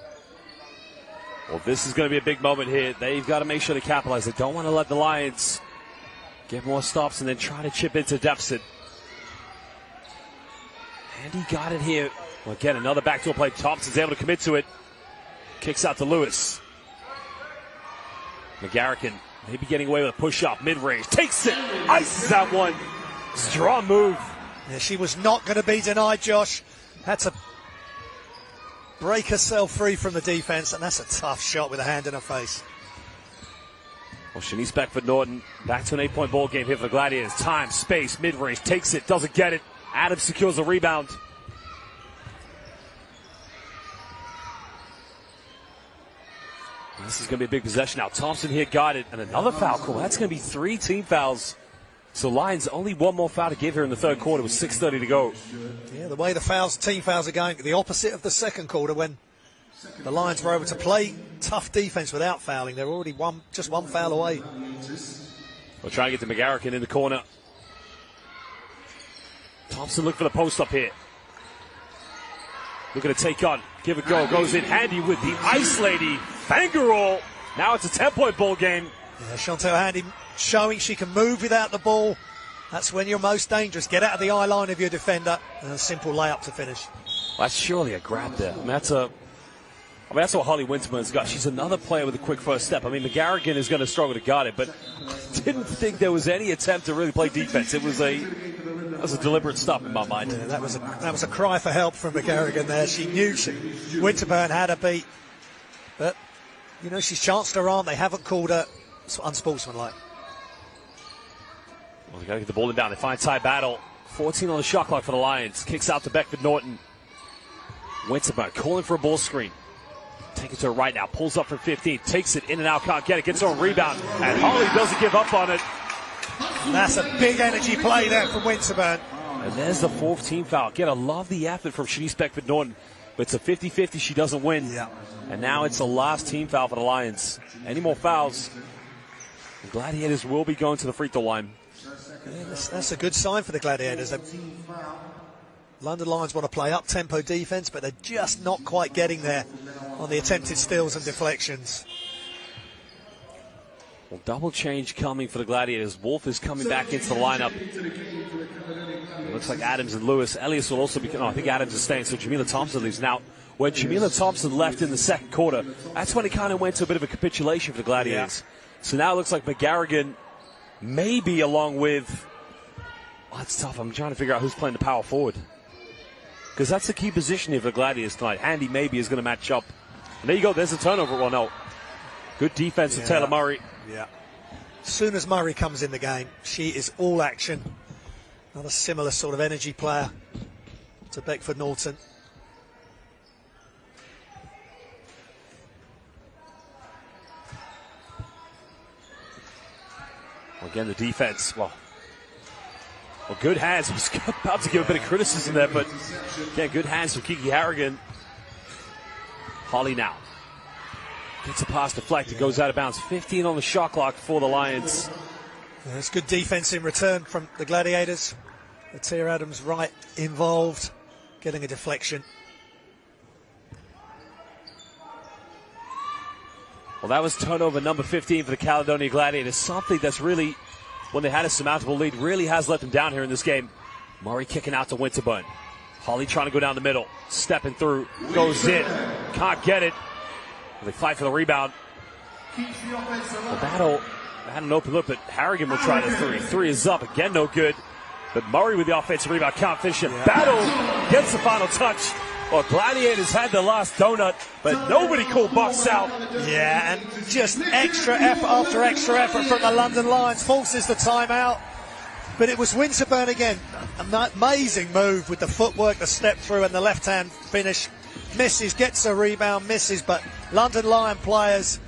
Well, this is going to be a big moment here. They've got to make sure to capitalize. They don't want to let the Lions get more stops and then try to chip into deficit. And he got it here. Well, again, another backdoor play. Thompson's able to commit to it. Kicks out to Lewis. McGarrigan maybe getting away with a push-up, mid-range. Takes it. Ices that one. Strong move. Yeah, she was not going to be denied, Josh. Had to break herself free from the defense, and that's a tough shot with a hand in her face. Well, Shanice Beckford Norton back to an 8-point ball game here for the Gladiators. Time, space, mid-range, takes it, doesn't get it. Adams secures the rebound. This is going to be a big possession now. Thompson here got it, and another foul call. That's going to be 3 team fouls. So Lions only one more foul to give here in the third quarter with 6:30 to go. Yeah, the way the team fouls are going, the opposite of the second quarter when the Lions were able to play tough defense without fouling. They're already just one foul away. We're trying to get to McGarrigan in the corner. Thompson look for the post up here. Looking to take on, give it go, goes in handy with the Ice Lady finger roll. Now it's a 10-point ball game. Yeah, Chantel Handy showing she can move without the ball. That's when you're most dangerous. Get out of the eye line of your defender, and a simple layup to finish. Well, that's surely a grab there. That's what Holly Winterman's got. She's another player with a quick first step. I mean, McGarrigan is going to struggle to guard it, but I didn't think there was any attempt to really play defense. That was a deliberate stop in my mind. Yeah, that was a cry for help from McGarrigan there. She knew Winterburn had her beat, but you know, she's chanced her arm. They haven't called her unsportsmanlike. Well, they got to get the ball down. They find Ty Battle. 14 on the shot clock for the Lions. Kicks out to Beckford Norton. Winterburn calling for a ball screen. Take it to her right now. Pulls up from 15. Takes it in and out. Can't get it. Gets her own rebound. And Holly doesn't give up on it. That's a big energy play there from Winterburn. And there's the 4th team foul. Again, I love the effort from Shanice Beckford Norton. But it's a 50-50. She doesn't win. Yeah. And now it's the last team foul for the Lions. Any more fouls, the Gladiators will be going to the free throw line. Yeah, that's a good sign for the Gladiators. London Lions want to play up-tempo defense, but they're just not quite getting there on the attempted steals and deflections. Well, double change coming for the Gladiators. Wolf is coming back into the lineup. It looks like Adams and Lewis. Elias will also be... I think Adams is staying, so Jamila Thompson leaves. Now, when Jamila Thompson left in the second quarter, that's when it kind of went to a bit of a capitulation for the Gladiators. Yeah. So now it looks like McGarrigan maybe along with... Oh, that's tough. I'm trying to figure out who's playing the power forward. Because that's the key position here for the Gladiators tonight. Handy maybe is going to match up. And there you go. There's a turnover. Well, no. Good defense of Taylor Murray. Yeah. As soon as Murray comes in the game, she is all action. Another similar sort of energy player to Beckford Norton. Well, again, the defense. Well, good hands. I was about to give a bit of criticism there, but yeah, good hands from Kiki Harrigan. Holly now gets a pass deflected, goes out of bounds. 15 on the shot clock for the Lions. Yeah, it's good defense in return from the Gladiators. Tia Adams right involved, getting a deflection. Well, that was turnover number 15 for the Caledonia Gladiators. Something that's really, when they had a surmountable lead, really has let them down here in this game. Murray kicking out to Winterburn. Holly trying to go down the middle. Stepping through. Goes in. Can't get it. They fight for the rebound. The battle had an open look, but Harrigan will try the three. Three is up. Again, no good. But Murray with the offensive rebound. Can't finish it. Yeah. Battle gets the final touch. Well, Gladiators had the last donut, but nobody called box out. Yeah, and just extra effort after extra effort from the London Lions forces the timeout. But it was Winterburn again. An amazing move with the footwork, the step through, and the left-hand finish. misses, gets a rebound, misses, but London Lion players,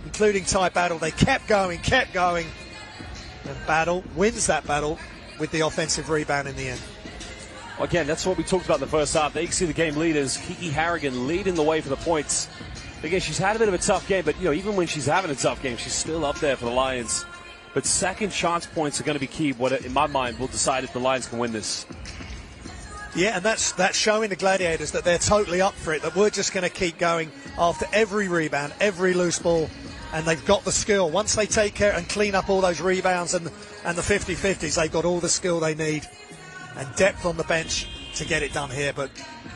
including Ty Battle, they kept going, and Battle wins that battle with the offensive rebound in the end. Again, that's what we talked about in the first half. They can see the game leaders. Kiki Harrigan leading the way for the points. Again, she's had a bit of a tough game, but even when she's having a tough game, she's still up there for the Lions. But second chance points are going to be key. What, in my mind, will decide if the Lions can win this. Yeah, and that's showing the Gladiators that they're totally up for it, that we're just going to keep going after every rebound, every loose ball, and they've got the skill. Once they take care and clean up all those rebounds and the 50-50s, they've got all the skill they need and depth on the bench to get it done here. But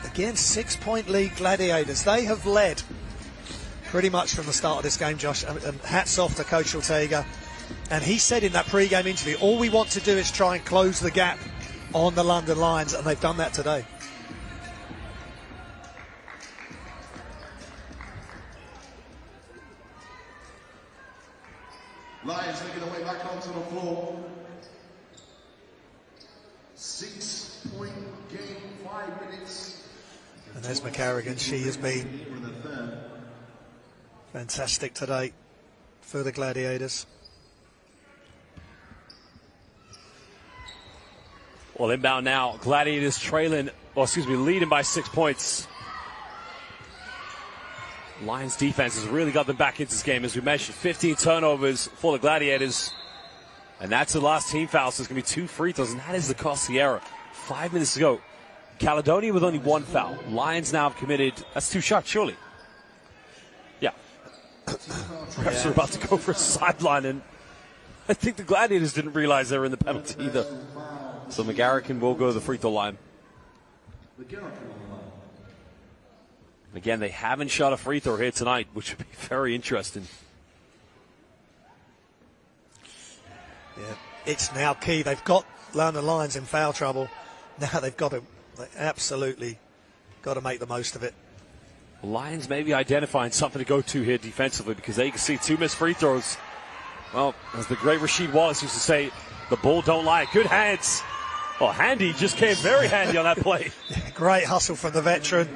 again, 6-point lead Gladiators. They have led pretty much from the start of this game, Josh, and hats off to Coach Ortega. And he said in that pre-game interview, all we want to do is try and close the gap on the London Lions, and they've done that today. Lions making their way back onto the floor. 6-point game, 5 minutes. And there's McCarrigan. She has been fantastic today for the Gladiators. Well, inbound now. Gladiators leading by 6 points. Lions defense has really got them back into this game. As we mentioned, 15 turnovers for the Gladiators. And that's the last team foul, so it's going to be 2 free throws, and that is the costly error. 5 minutes to go. Caledonia with only 1 foul. Lions now have committed, that's 2 shots, surely. Yeah. Perhaps we're about to go for a sideline, and I think the Gladiators didn't realize they were in the penalty either. So McGarrigan will go to the free throw line. Again, they haven't shot a free throw here tonight, which would be very interesting. Yeah, it's now key. They've got London Lions in foul trouble. Now they absolutely got to make the most of it. Lions may be identifying something to go to here defensively, because they can see 2 missed free throws. Well, as the great Rasheed Wallace used to say, the ball don't lie. Good hands. Well, handy just came very handy on that play. Yeah, great hustle from the veteran.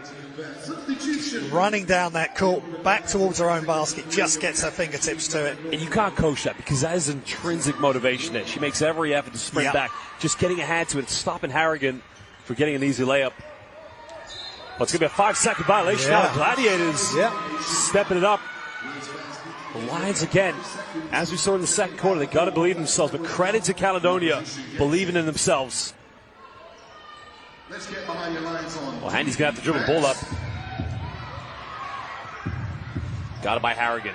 Running down that court, back towards her own basket, just gets her fingertips to it. And you can't coach that, because that is intrinsic motivation there. She makes every effort to sprint back, just getting a hand to it, stopping Harrigan for getting an easy layup. Well, it's going to be a 5-second violation now. Gladiators stepping it up. The Lions, again, as we saw in the second quarter, they got to believe in themselves. But credit to Caledonia believing in themselves. Let's get behind your lines on. Well, Handy's going to have to dribble the ball up. Got it by Harrigan.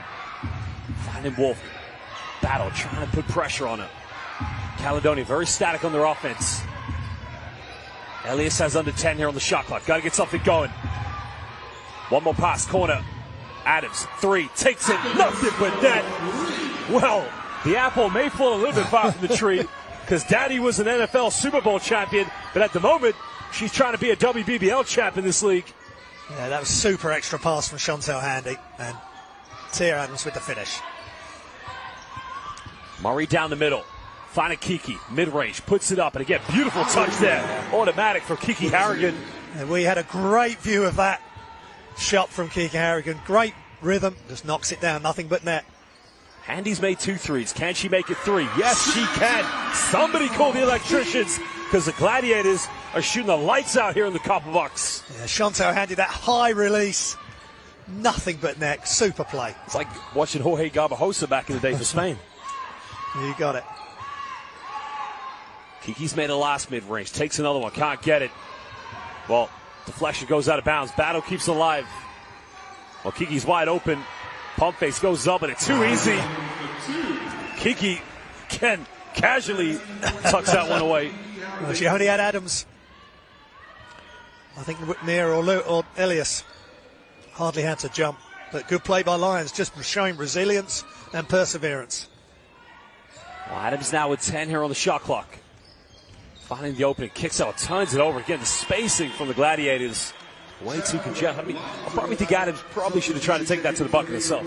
Finding Wolf. Battle, trying to put pressure on her. Caledonia very static on their offense. Elias has under 10 here on the shot clock. Got to get something going. One more pass, corner. Adams, 3, takes it, nothing but net. Well, the apple may fall a little bit far from the tree, because Daddy was an NFL Super Bowl champion, but at the moment, she's trying to be a WBBL champ in this league. Yeah, that was super extra pass from Chantel Handy, and Tia Adams with the finish. Murray down the middle, finding Kiki, mid-range, puts it up, and again, beautiful touch there. Automatic for Kiki Harrigan. And we had a great view of that shot from Kiki Harrigan. Great rhythm, just knocks it down, nothing but net. Handy's made 2 threes. Can she make it 3? Yes, she can. Somebody call the electricians, because the Gladiators are shooting the lights out here in the Copper Box. Yeah, Chantel Handy, that high release, nothing but net, super play. It's like watching Jorge Garbajosa back in the day for Spain. You got it. Kiki's made a last mid-range, takes another one, can't get it. Well, deflection goes out of bounds. Battle keeps it alive. Well, Kiki's wide open. Pump face goes up, but it's too easy. Kiki can casually tucks that one away. Well, she only had Adams. I think near or Elias hardly had to jump. But good play by Lions, just showing resilience and perseverance. Well, Adams now with 10 here on the shot clock. Finding the opening, kicks out, turns it over. Again, the spacing from the Gladiators way too congested. I mean, I probably think Adams probably should have tried to take that to the bucket himself.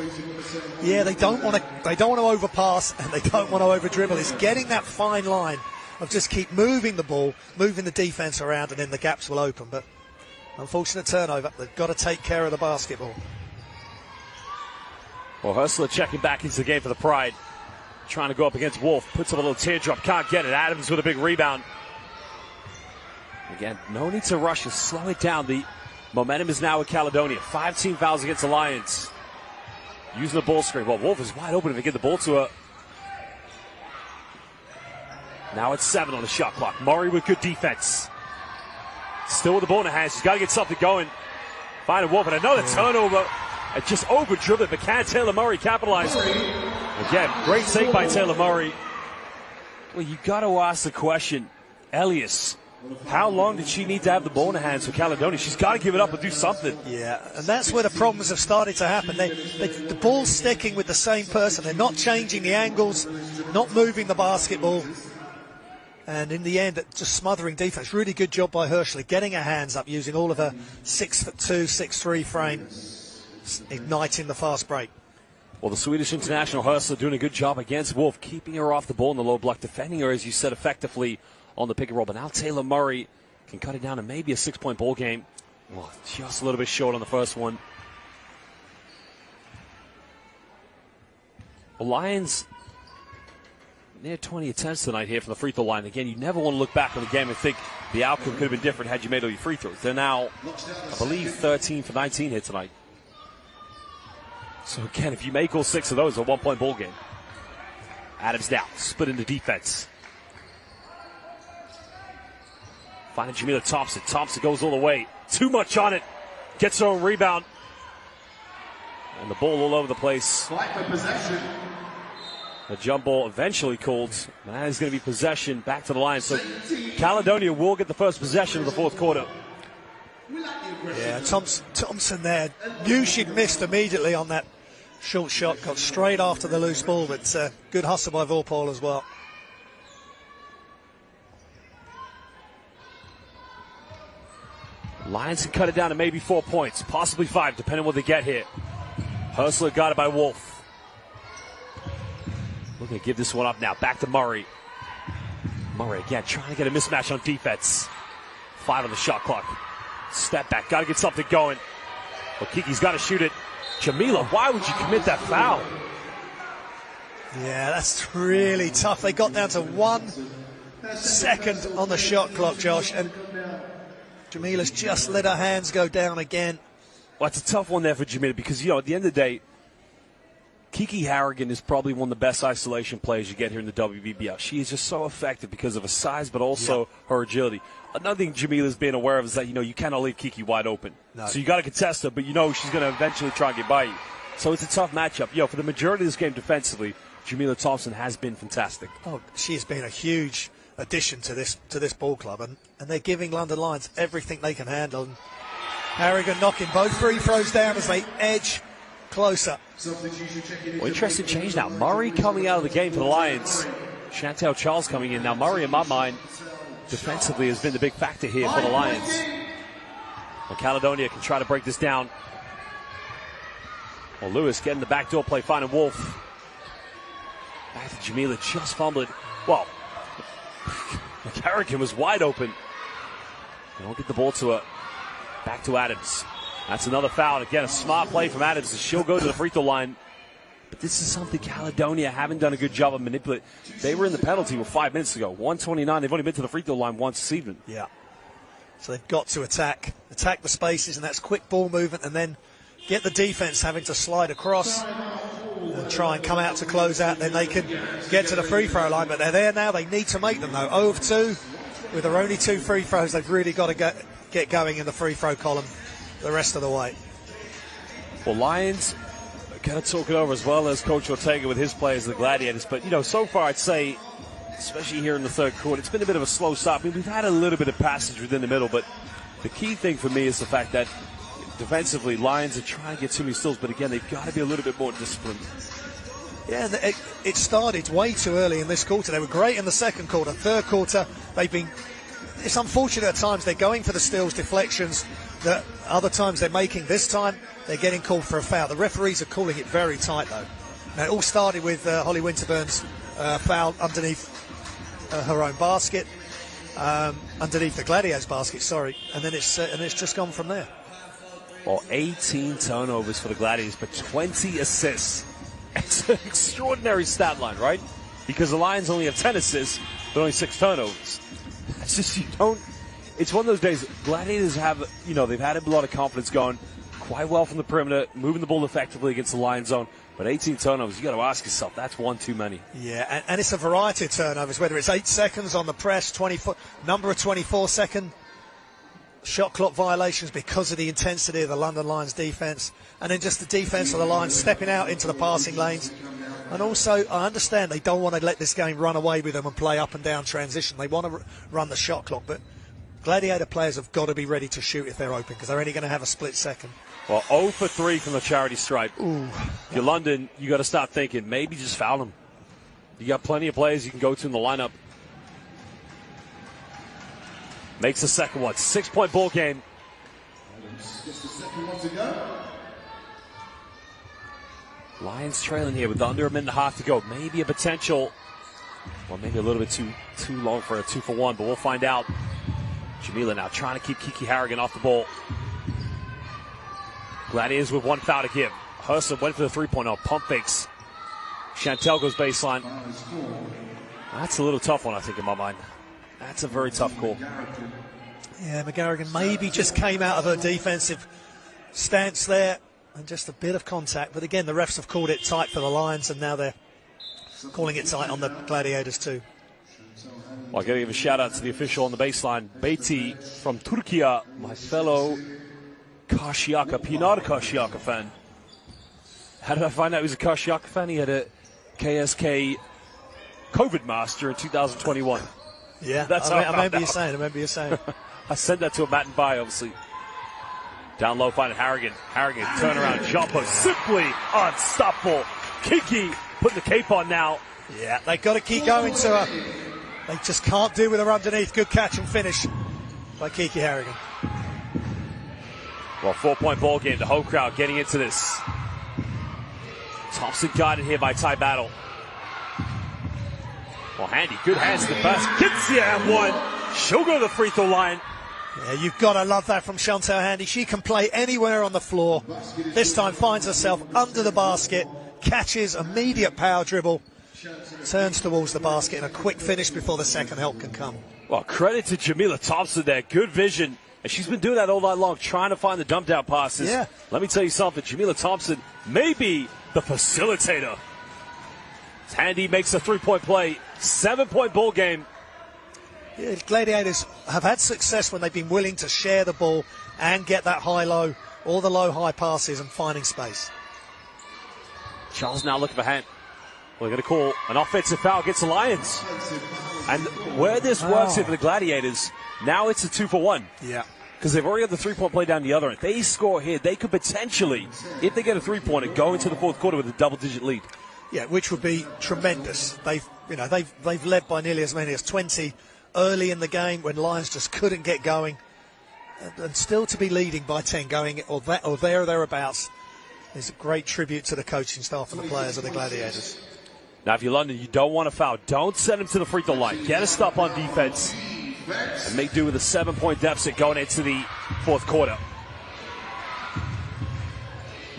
Yeah, they don't want to overpass, and they don't want to over dribble. It's getting that fine line of just keep moving the ball, moving the defense around, and then the gaps will open. But Unfortunate turnover. They've got to take care of the basketball. Well, Hustler checking back into the game for the Pride. Trying to go up against Wolf. Puts up a little teardrop. Can't get it. Adams with a big rebound. Again, no need to rush it. Slow it down. The momentum is now with Caledonia. 5 team fouls against the Lions. Using the ball screen. Well, Wolf is wide open if they get the ball to her. Now it's 7 on the shot clock. Murray with good defense. Still with the ball in her hands. She's got to get something going. Finding Wolf and another turnover. It just over-dribbled, but can Taylor Murray capitalize? Again, great take by Taylor Murray. Well, you got to ask the question, Elias, how long did she need to have the ball in her hands for Caledonia? She's got to give it up and do something. Yeah, and that's where the problems have started to happen. The ball's sticking with the same person. They're not changing the angles, not moving the basketball. And in the end, just smothering defense. Really good job by Herschler, getting her hands up, using all of her 6'2", 6'3" frame, igniting the fast break. Well, the Swedish international Herschler doing a good job against Wolf, keeping her off the ball in the low block, defending her, as you said, effectively on the pick and roll. But now Taylor Murray can cut it down to maybe a 6-point ball game. Well, just a little bit short on the first one. The Lions near 20 attempts tonight here from the free throw line. Again, you never want to look back on the game and think the outcome could have been different had you made all your free throws. They're now, I believe, 13 for 19 here tonight. So again, if you make all 6 of those, a 1-point ball game. Adams down, split into defense. Finding Jamila Thompson. Thompson goes all the way. Too much on it. Gets her own rebound. And the ball all over the place. A jump ball eventually called. That is going to be possession back to the line. So Caledonia will get the first possession of the fourth quarter. Yeah, Thompson there knew she'd missed immediately on that short shot. Got straight after the loose ball, but good hustle by Vorpal as well. Lions can cut it down to maybe 4 points, possibly 5, depending on what they get here. Herschler got it by Wolf. Looking to give this one up now. Back to Murray. Murray again trying to get a mismatch on defense. 5 on the shot clock. Step back. Got to get something going. But Kiki's got to shoot it. Jamila, why would you commit that foul? Yeah, that's really tough. They got down to 1 second on the shot clock, Josh, and Jamila's just let her hands go down again. Well, it's a tough one there for Jamila because, you know, at the end of the day, Kiki Harrigan is probably one of the best isolation players you get here in the WBBL. She is just so effective because of her size, but also her agility. Another thing Jamila's being aware of is that, you know, you cannot leave Kiki wide open. No. So you got to contest her, but you know she's going to eventually try and get by you. So it's a tough matchup. You know, for the majority of this game defensively, Jamila Thompson has been fantastic. Oh, she's been a huge addition to this ball club, and they're giving London Lions everything they can handle. And Harrigan knocking both free throws down as they edge closer. Well, interesting change now. Murray coming out of the game for the Lions. Chantel Charles coming in. Now Murray, in my mind, defensively has been the big factor here for the Lions. Well, Caledonia can try to break this down. Well, Lewis getting the backdoor play, finding Wolf. Back to Jamila, just fumbled. Well, Harrigan was wide open. They won't get the ball to her. Back to Adams. That's another foul. Again, a smart play from Adams, and she'll go to the free throw line. But this is something Caledonia haven't done a good job of manipulating. They were in the penalty 5 minutes ago. 129. They've only been to the free throw line once this evening. Yeah. So they've got to attack the spaces, and that's quick ball movement, and then get the defense having to slide across and try and come out to close out. Then they can get to the free throw line, but they're there now. They need to make them, though. 0 of 2 with their only 2 free throws. They've really got to get going in the free throw column the rest of the way. Well, Lions got to talk it over as well as Coach Ortega with his players, the Gladiators. But, you know, so far I'd say, especially here in the third quarter, it's been a bit of a slow start. I mean, we've had a little bit of passage within the middle, but the key thing for me is the fact that defensively, Lions are trying to get too many steals, but again, they've got to be a little bit more disciplined. Yeah, it started way too early in this quarter. They were great in the second quarter. Third quarter, it's unfortunate at times they're going for the steals, deflections, that other times they're making. This time, they're getting called for a foul. The referees are calling it very tight, though. Now, it all started with Holly Winterburn's foul underneath her own basket. underneath the Gladiators basket, sorry, and then it's just gone from there. Well, 18 turnovers for the Gladiators, but 20 assists. It's an extraordinary stat line, right? Because the Lions only have 10 assists, but only 6 turnovers. It's just, it's one of those days. Gladiators have, they've had a lot of confidence going quite well from the perimeter, moving the ball effectively against the Lions zone. But 18 turnovers, you got to ask yourself, that's one too many. Yeah, and it's a variety of turnovers, whether it's 8 seconds on the press, number of 24-second shot clock violations because of the intensity of the London Lions defence, and then just the defence of the Lions stepping out into the passing lanes. And also, I understand they don't want to let this game run away with them and play up and down transition. They want to run the shot clock, but Gladiator players have got to be ready to shoot if they're open, because they're only going to have a split second. Well, 0 for 3 from the charity stripe. Ooh. If you're London, you got to start thinking, maybe just foul them. You got plenty of players you can go to in the lineup. Makes the second one. 6-point ball game. Just the second one to go. Lions trailing here with under a minute and a half to go. Maybe a potential, well, maybe a little bit too long for a 2-for-1, but we'll find out. Jamila now trying to keep Kiki Harrigan off the ball. Gladiators with 1 foul to give. Hurst went for the 3-point. Pump fakes. Chantel goes baseline. That's a little tough one, I think, in my mind. That's a very tough call. Yeah, McGarrigan maybe just came out of her defensive stance there and just a bit of contact. But again, the refs have called it tight for the Lions, and now they're calling it tight on the Gladiators too. Well, I got to give a shout out to the official on the baseline, Beatty from Turkey, my fellow Karşıyaka, Pinar Karşıyaka fan. How did I find out he was a Karşıyaka fan? He had a KSK COVID master in 2021. Yeah, that's I how remember you saying. I sent that to a Matt and Bye, obviously. Down low, finding Harrigan. Harrigan, turnaround jumper, simply unstoppable. Kiki putting the cape on now. Yeah, they've got to keep going to her. They just can't do with her underneath. Good catch and finish by Kiki Harrigan. Well, 4-point ball game. The home crowd getting into this. Thompson guided here by Ty Battle. Well, Handy, good hands to the basket. Gets the and one. She'll go to the free throw line. Yeah, you've got to love that from Chantel Handy. She can play anywhere on the floor. This time finds herself under the basket, catches, immediate power dribble, turns towards the basket, and a quick finish before the second help can come. Well, credit to Jamila Thompson there. Good vision. And she's been doing that all night long, trying to find the dump down passes. Yeah. Let me tell you something. Jamila Thompson may be the facilitator. Handy makes a 3-point play. 7-point ball game. Yeah, Gladiators have had success when they've been willing to share the ball and get that high-low, or the low-high passes and finding space. Charles now looking for hand. We're going to call an offensive foul against the Lions. And where this works here for the Gladiators, now it's a 2-for-1. Yeah. Because they've already got the 3-point play down the other end. If they score here, they could potentially, if they get a 3-pointer, go into the fourth quarter with a double-digit lead. Yeah, which would be tremendous. They've led by nearly as many as 20 early in the game when Lions just couldn't get going, and still to be leading by 10 going or there or thereabouts is a great tribute to the coaching staff and the players of the Gladiators. Now, if you're London, you don't want to foul. Don't send them to the free throw line. Get a stop on defense and make do with a 7-point deficit going into the fourth quarter.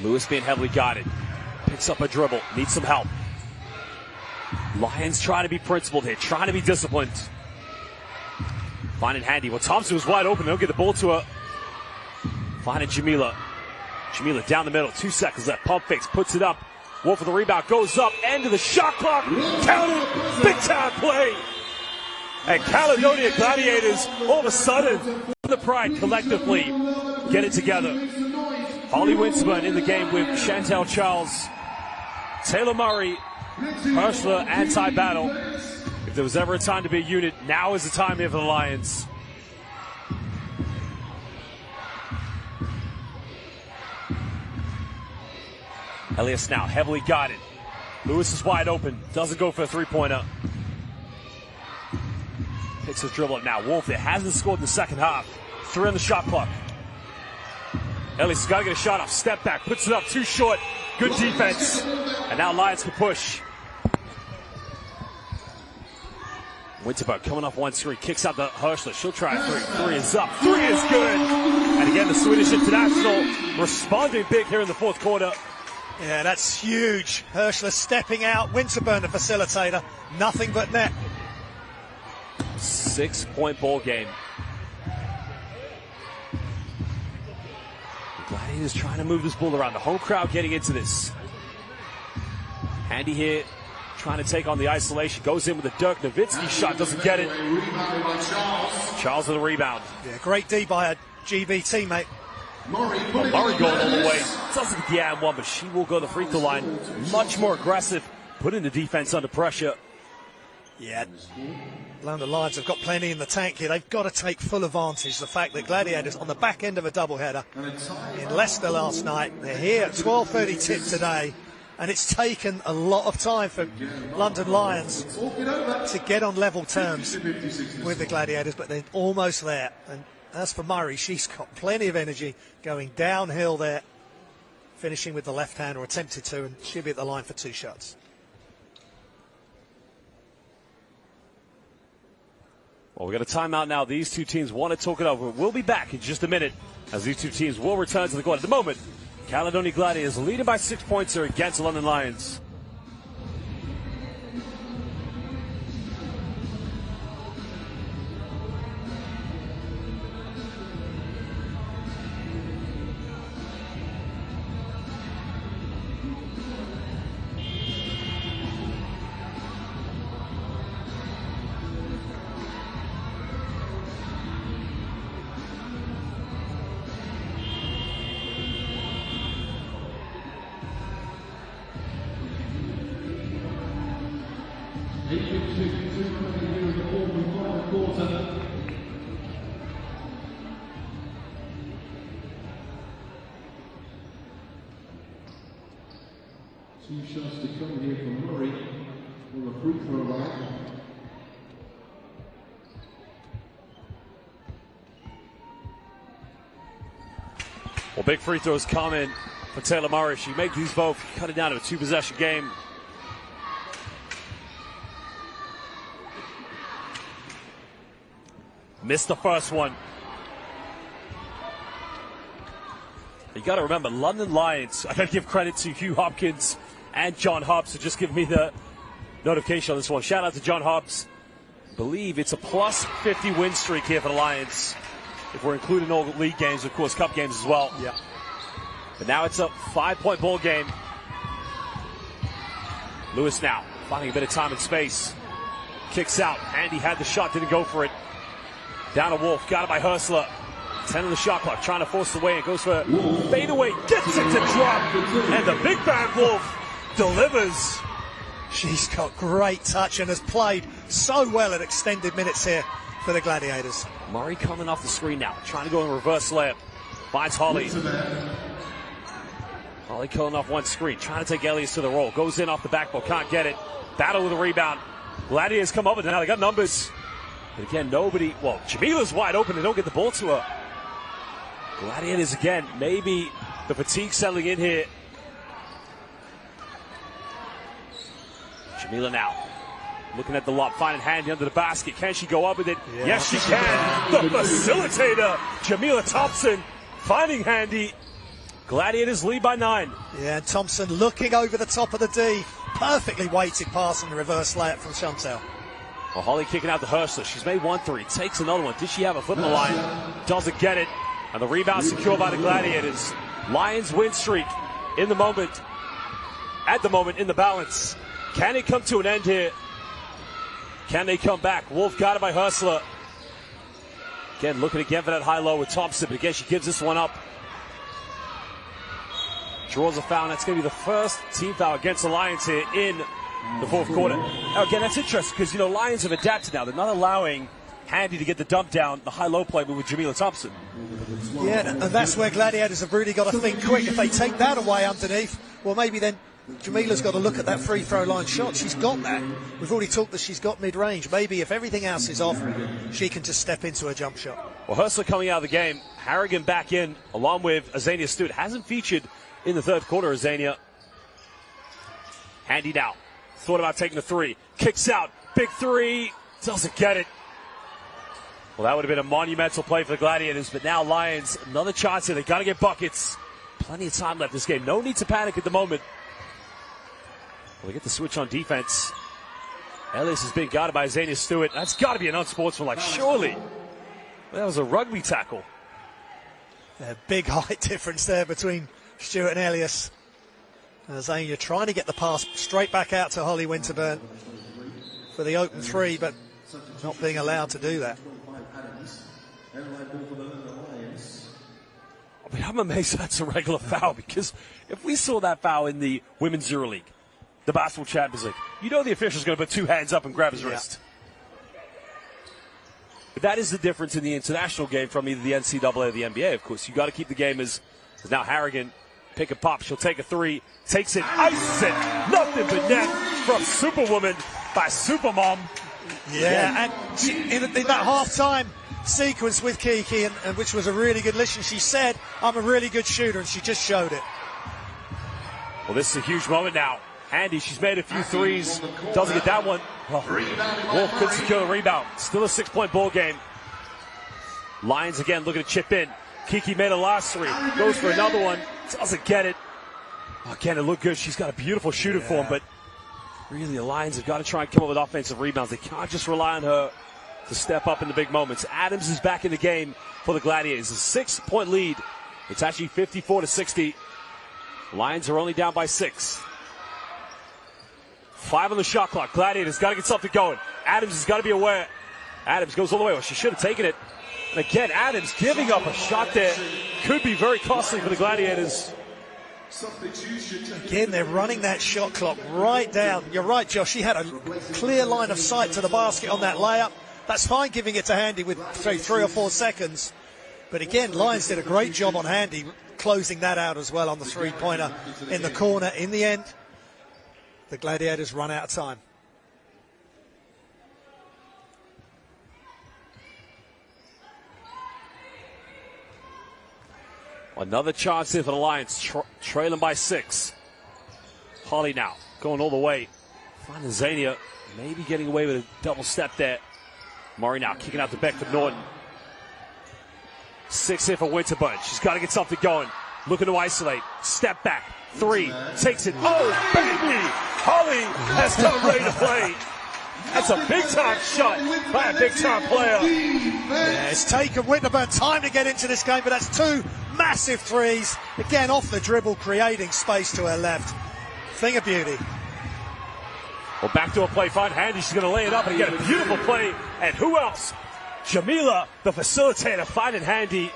Lewis being heavily guarded. Picks up a dribble. Needs some help. Lions trying to be principled here. Trying to be disciplined. Finding Handy. Well, Thompson was wide open. They'll get the ball to her. Finding Jamila. Jamila down the middle. 2 seconds left. Pump fakes. Puts it up. Wolf for the rebound. Goes up. End of the shot clock. Counted. Big time play. And Caledonia Gladiators, all of a sudden, the pride collectively get it together. Holly Winsburn in the game with Chantel Charles, Taylor Murray, Ursula, and Ty Battle. If there was ever a time to be a unit, now is the time here for the Lions. Elias now heavily guarded. Lewis is wide open. Doesn't go for a 3-pointer. Picks his dribble up now. Wolf, it hasn't scored in the second half. 3 on the shot clock. Elias has got to get a shot off. Step back. Puts it up too short. Good defense. And now Lions can push. Winterberg coming off one screen, kicks out the Herschler. She'll try a three. Three is up. Three is good. And again, the Swedish international responding big here in the fourth quarter. Yeah, that's huge. Herschler stepping out. Winterburn, the facilitator. Nothing but net. 6-point ball game. The Gladiators trying to move this ball around. The home crowd getting into this. Handy here, trying to take on the isolation. Goes in with a Dirk Nowitzki shot. Doesn't get it. Charles with the rebound. Yeah, great D by a GB teammate. Murray going all the way. Doesn't get the and one, but she will go to the free throw line. Much more aggressive, putting the defense under pressure. Yeah, London Lions have got plenty in the tank here. They've got to take full advantage. The fact that Gladiators on the back end of a doubleheader in Leicester last night. They're here at 12:30 tip today, and it's taken a lot of time for London Lions to get on level terms with the Gladiators, but they're almost there. And as for Murray, she's got plenty of energy going downhill there, finishing with the left hand, or attempted to, and she'll be at the line for 2 shots. Well, we've got a timeout now. These two teams want to talk it over. We'll be back in just a minute as these two teams will return to the court. At the moment, Caledonia Gladiators leading by 6 points here against the London Lions. Two shots to come here from Murray on the free throw line. Well, big free throws coming for Taylor Murray. She make these both, cut it down to a 2-possession game. Missed the first one. You got to remember, London Lions, I got to give credit to Hugh Hopkins and John Hobbs for just giving me the notification on this one. Shout out to John Hobbs. I believe it's a plus 50 win streak here for the Lions. If we're including all the league games, of course, cup games as well. Yeah. But now it's a 5-point ball game. Lewis now finding a bit of time and space. Kicks out. Andy had the shot, didn't go for it. Down to Wolf, got it by Herschler. 10 on the shot clock, trying to force the way. It goes for fade away, gets it to drop. And the big bad Wolf delivers. She's got great touch and has played so well at extended minutes here for the Gladiators. Murray coming off the screen now, trying to go in reverse layup. Finds Holly. Holly killing off one screen, trying to take Elias to the roll. Goes in off the backboard, can't get it. Battle with a rebound. Gladiators come up, and now they got numbers. But again, nobody, well, Jamila's wide open. They don't get the ball to her. Gladiators again, maybe the fatigue settling in here. Jamila now, looking at the lob, finding Handy under the basket. Can she go up with it? Yeah. Yes, she can. The facilitator, Jamila Thompson, finding Handy. Gladiators lead by 9. Yeah, and Thompson looking over the top of the D. Perfectly weighted pass on the reverse layup from Chantel. Well, Holly kicking out the Herschler. She's made 1 3, takes another one. Did she have a foot in the line? Doesn't get it. And the rebound secured by the Gladiators. Lions win streak in the moment. At the moment, in the balance. Can it come to an end here? Can they come back? Wolf got it by Herschler. Again, looking again for that high-low with Thompson, but again, she gives this one up. Draws a foul, and that's going to be the first team foul against the Lions here in the fourth quarter. Now, again, that's interesting because, you know, Lions have adapted now. They're not allowing Handy to get the dump down, the high-low play with Jamila Thompson. Yeah, and that's where Gladiators have really got to think quick. If they take that away underneath, well, maybe then Jamila's got to look at that free throw line shot. She's got that. We've already talked that she's got mid-range. Maybe if everything else is off, she can just step into a jump shot. Well, Herschler coming out of the game. Harrigan back in, along with Azania Stewart. Hasn't featured in the third quarter, Azania. Handy now. Thought about taking the 3. Kicks out. Big 3. Doesn't get it. Well, that would have been a monumental play for the Gladiators, but now Lions, another chance here. They got to get buckets. Plenty of time left this game. No need to panic at the moment. Well, they get the switch on defense. Elias is being guarded by Xenia Stewart. That's got to be an unsportsmanlike, surely. That was a rugby tackle. A big height difference there between Stewart and Elias. Xenia trying to get the pass straight back out to Holly Winterburn for the open three, but not being allowed to do that. I mean, I'm amazed that's a regular foul, because if we saw that foul in the Women's EuroLeague, the Basketball Champions League, you know the official's going to put two hands up and grab his wrist. But that is the difference in the international game from either the NCAA or the NBA, of course. You got to keep the game as now Harrigan, pick and pop. She'll take a three, takes it, ices it. Nothing but net from Superwoman by Supermom. Yeah, and in that halftime sequence with Kiki, and which was a really good listen, she said, I'm a really good shooter, and she just showed it. Well, this is a huge moment now. Handy, she's made a few threes, doesn't get that one. Oh, Wolf could secure the rebound. Still a 6-point ball game. Lions again looking to chip in. Kiki made a last three, goes for another one, doesn't get it. Again, it looked good. She's got a beautiful shooting form, but really the Lions have got to try and come up with offensive rebounds. They can't just rely on her to step up in the big moments. Adams is back in the game for the Gladiators. A 6-point lead. It's actually 54-60. Lions are only down by 6. 5 on the shot clock. Gladiators got to get something going. Adams has got to be aware. Adams goes all the way. Well, she should have taken it. And again, Adams giving up a shot there. Could be very costly for the Gladiators. Again, they're running that shot clock right down. You're right, Josh. She had a clear line of sight to the basket on that layup. That's fine giving it to Handy with, say, 3 or 4 seconds. But again, Lions did a great job on Handy closing that out as well on the three-pointer in the corner. In the end, the Gladiators run out of time. Another chance here for the Lions, trailing by 6. Holly now going all the way. Finding Xenia, maybe getting away with a double step there. Murray now kicking out to Beckford Norton. 6 here for Winterburn. She's got to get something going. Looking to isolate. Step back. 3. Takes it. Oh, baby! Holly has come ready to play. That's a big-time shot by a big-time player. Yeah, it's taken Winterburn time to get into this game, but that's 2 massive threes. Again, off the dribble, creating space to her left. Thing of beauty. Well, backdoor play, find Handy. She's going to lay it up and get a beautiful play. And who else? Jamila, the facilitator, finding Handy,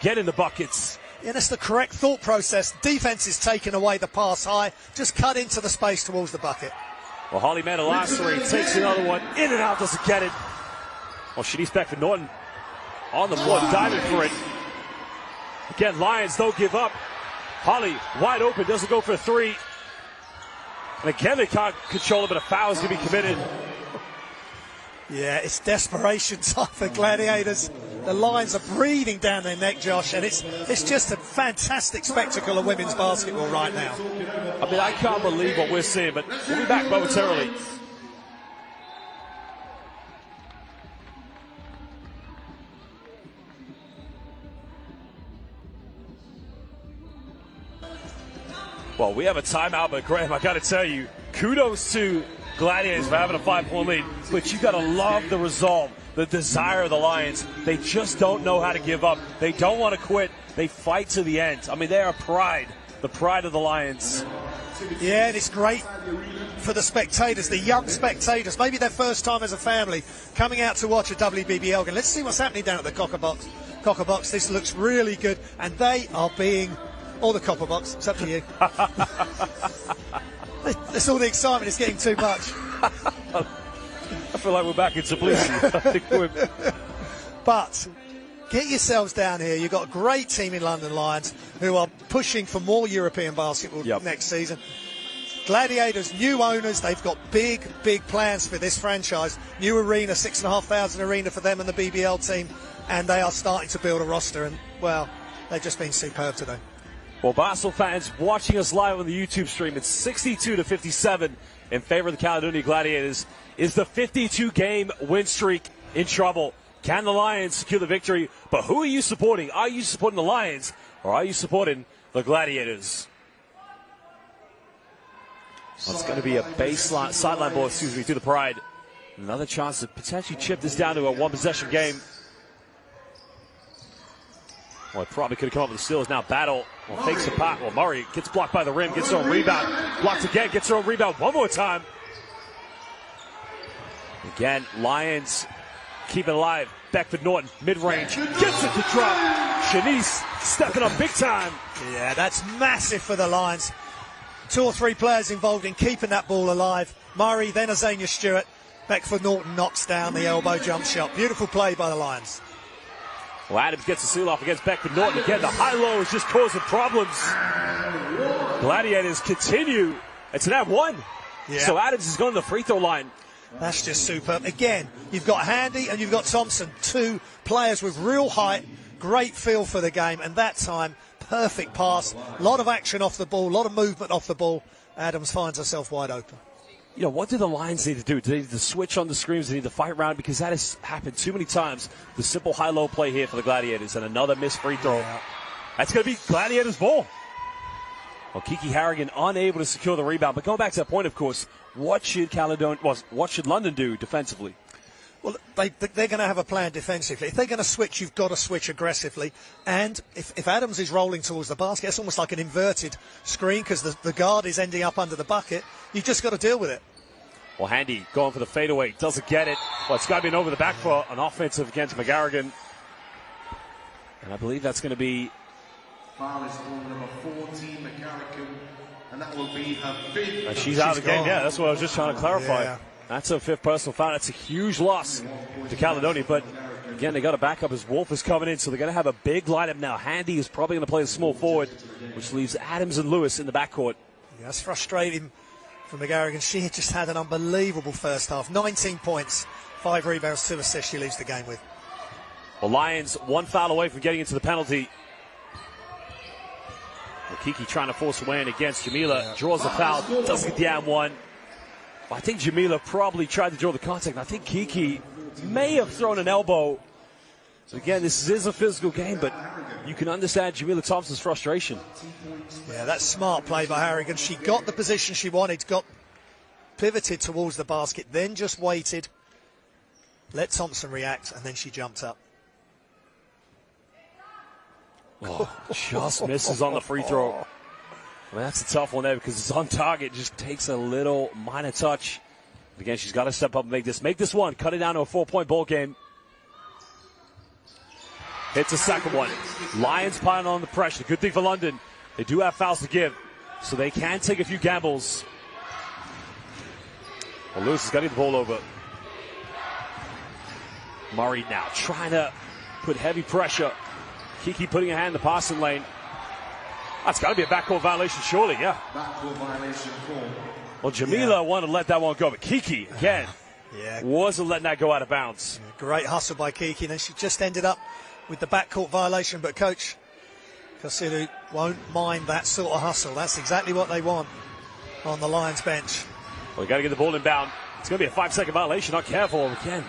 getting the buckets. Yeah, that's the correct thought process. Defense is taking away the pass high. Just cut into the space towards the bucket. Well, Holly made a last three, takes another one, in and out, doesn't get it. Well, Shanice Beckford Norton on the floor, diving for it. Again, Lions don't give up. Holly wide open, doesn't go for a 3. And again, they can't control it, but a foul is going to be committed. Yeah, it's desperation time for Gladiators. The Lions are breathing down their neck, Josh, and it's just a fantastic spectacle of women's basketball right now. I mean, I can't believe what we're seeing, but we'll be back momentarily. Well, we have a timeout, but Graham, I got to tell you, kudos to Gladiators for having a 5-point lead, but you got to love the resolve, the desire of the Lions. They just don't know how to give up. They don't want to quit. They fight to the end. I mean, they are pride, the pride of the Lions. Yeah, and it's great for the spectators, the young spectators, maybe their first time as a family, coming out to watch a WBBL game. Let's see what's happening down at the Cocker Box. This looks really good, and they are being, or the Copper Box, it's up to you. That's all the excitement, it's getting too much. I feel like we're back in Tbilisi. But get yourselves down here. You've got a great team in London Lions who are pushing for more European basketball next season. Gladiators, new owners, they've got big plans for this franchise. New arena, 6,500 arena for them and the BBL team, and they are starting to build a roster, and, well, they've just been superb today. Well, Basel fans watching us live on the YouTube stream, it's 62-57 in favor of the Caledonia Gladiators. Is the 52-game win streak in trouble? Can the Lions secure the victory? But who are you supporting? Are you supporting the Lions or are you supporting the Gladiators? Well, it's going to be a baseline, sideline ball, to the Pride. Another chance to potentially chip this down to a one-possession game. Well, it probably could have come up with the steal. Now battle. Well, fakes the pot. Well, Murray gets blocked by the rim, gets her own rebound. Blocked again, gets her own rebound one more time. Again, Lions keep it alive. Beckford Norton, mid-range, gets it to drop. Shanice stepping up big time. Yeah, that's massive for the Lions. 2 or 3 players involved in keeping that ball alive. Murray, then Azania Stewart. Beckford Norton knocks down the elbow jump shot. Beautiful play by the Lions. Well, Adams gets the seal off against Beckford Norton. Again, the high-low is just causing problems. Gladiators continue. It's an at-1. Yeah. So Adams is going to the free throw line. That's just superb. Again, you've got Handy and you've got Thompson. 2 players with real height, great feel for the game. And that time, perfect pass. A lot of action off the ball, a lot of movement off the ball. Adams finds herself wide open. You know, what do the Lions need to do? Do they need to switch on the screens? Do they need to fight around? Because that has happened too many times. The simple high-low play here for the Gladiators and another missed free throw. Yeah. That's going to be Gladiators' ball. Well, Kiki Harrigan unable to secure the rebound. But going back to that point, of course, what should London do defensively? Well, they're going to have a plan defensively. If they're going to switch, you've got to switch aggressively. And if Adams is rolling towards the basket, it's almost like an inverted screen because the guard is ending up under the bucket. You've just got to deal with it. Well, Handy going for the fadeaway. Doesn't get it. Well, it's got to be an over the back for an offensive against McGarrigan. And I believe that's going to be... Foul is on number 14, McGarrigan. And that will be her 5th. And she's out of the game. Yeah, that's what I was just trying to clarify. Yeah. That's her 5th personal foul. That's a huge loss to Caledonia. But again, they got to back up as Wolf is coming in. So they're going to have a big lineup now. Handy is probably going to play the small forward, which leaves Adams and Lewis in the backcourt. Yeah, that's frustrating for McGarrigan. She just had an unbelievable first half. 19 points, 5 rebounds, 2 assists she leaves the game with. The Lions 1 foul away from getting into the penalty. Kiki trying to force a way in against Jamila. Draws the foul, doesn't get the and one. I think Jamila probably tried to draw the contact. I think Kiki may have thrown an elbow. So again, this is a physical game, but you can understand Jamila Thompson's frustration. Yeah, that's smart play by Harrigan. She got the position she wanted, got pivoted towards the basket, then just waited, let Thompson react, and then she jumped up. Oh, just misses on the free throw. I mean, that's a tough one there because it's on target. Just takes a little minor touch. But again, she's got to step up and make this one. Cut it down to a 4-point ball game. Hits the second one. Lions piling on the pressure. Good thing for London. They do have fouls to give, so they can take a few gambles. Well, Lewis has got to get the ball over. Murray now trying to put heavy pressure. Kiki putting her hand in the passing lane. That's got to be a backcourt violation, surely, yeah. Backcourt violation for. Well, Jamila wanted to let that one go, but Kiki, again, wasn't letting that go out of bounds. Yeah, great hustle by Kiki, and then she just ended up with the backcourt violation, but Coach Kasilu won't mind that sort of hustle. That's exactly what they want on the Lions bench. Well, you got to get the ball inbound. It's going to be a 5-second violation, not careful. Again,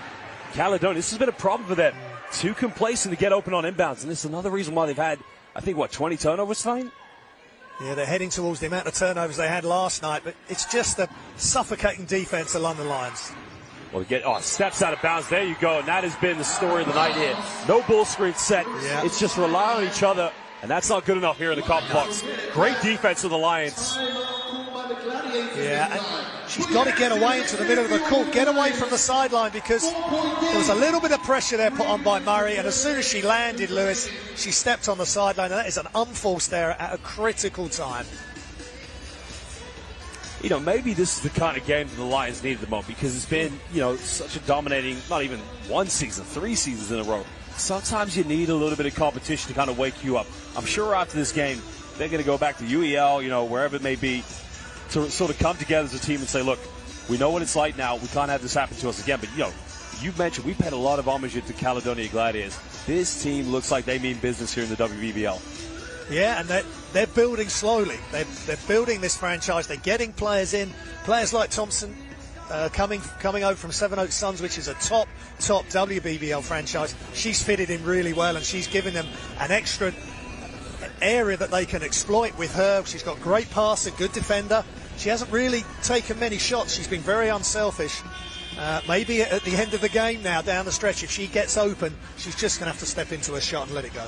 Caledonia, this has been a problem for them. Too complacent to get open on inbounds, and this is another reason why they've had, I think, 20 turnovers tonight? Yeah, they're heading towards the amount of turnovers they had last night, but it's just a suffocating defense of London Lions. Well, we get steps out of bounds. There you go, and that has been the story of the night here. No ball screen set. Yeah. It's just rely on each other, and that's not good enough here in the Copper Box. Great defense of the Lions. Yeah, and she's got to get away into the middle of the court, get away from the sideline, because there was a little bit of pressure there put on by Murray, and as soon as she landed, Lewis, she stepped on the sideline, and that is an unforced error at a critical time. You know, maybe this is the kind of game that the Lions need at the moment, because it's been, such a dominating, not even 1 season, 3 seasons in a row. Sometimes you need a little bit of competition to kind of wake you up. I'm sure after this game, they're going to go back to UEL, wherever it may be, to sort of come together as a team and say, look, we know what it's like now. We can't have this happen to us again. But, you've mentioned we paid a lot of homage to Caledonia Gladiators. This team looks like they mean business here in the WBBL. Yeah, and they're building slowly. They're building this franchise. They're getting players in. Players like Thompson coming over from Seven Oaks Suns, which is a top WBBL franchise. She's fitted in really well, and she's given them an extra area that they can exploit with her. She's got great passer, good defender. She hasn't really taken many shots. She's been very unselfish. Maybe at the end of the game now, down the stretch, if she gets open, she's just going to have to step into her shot and let it go.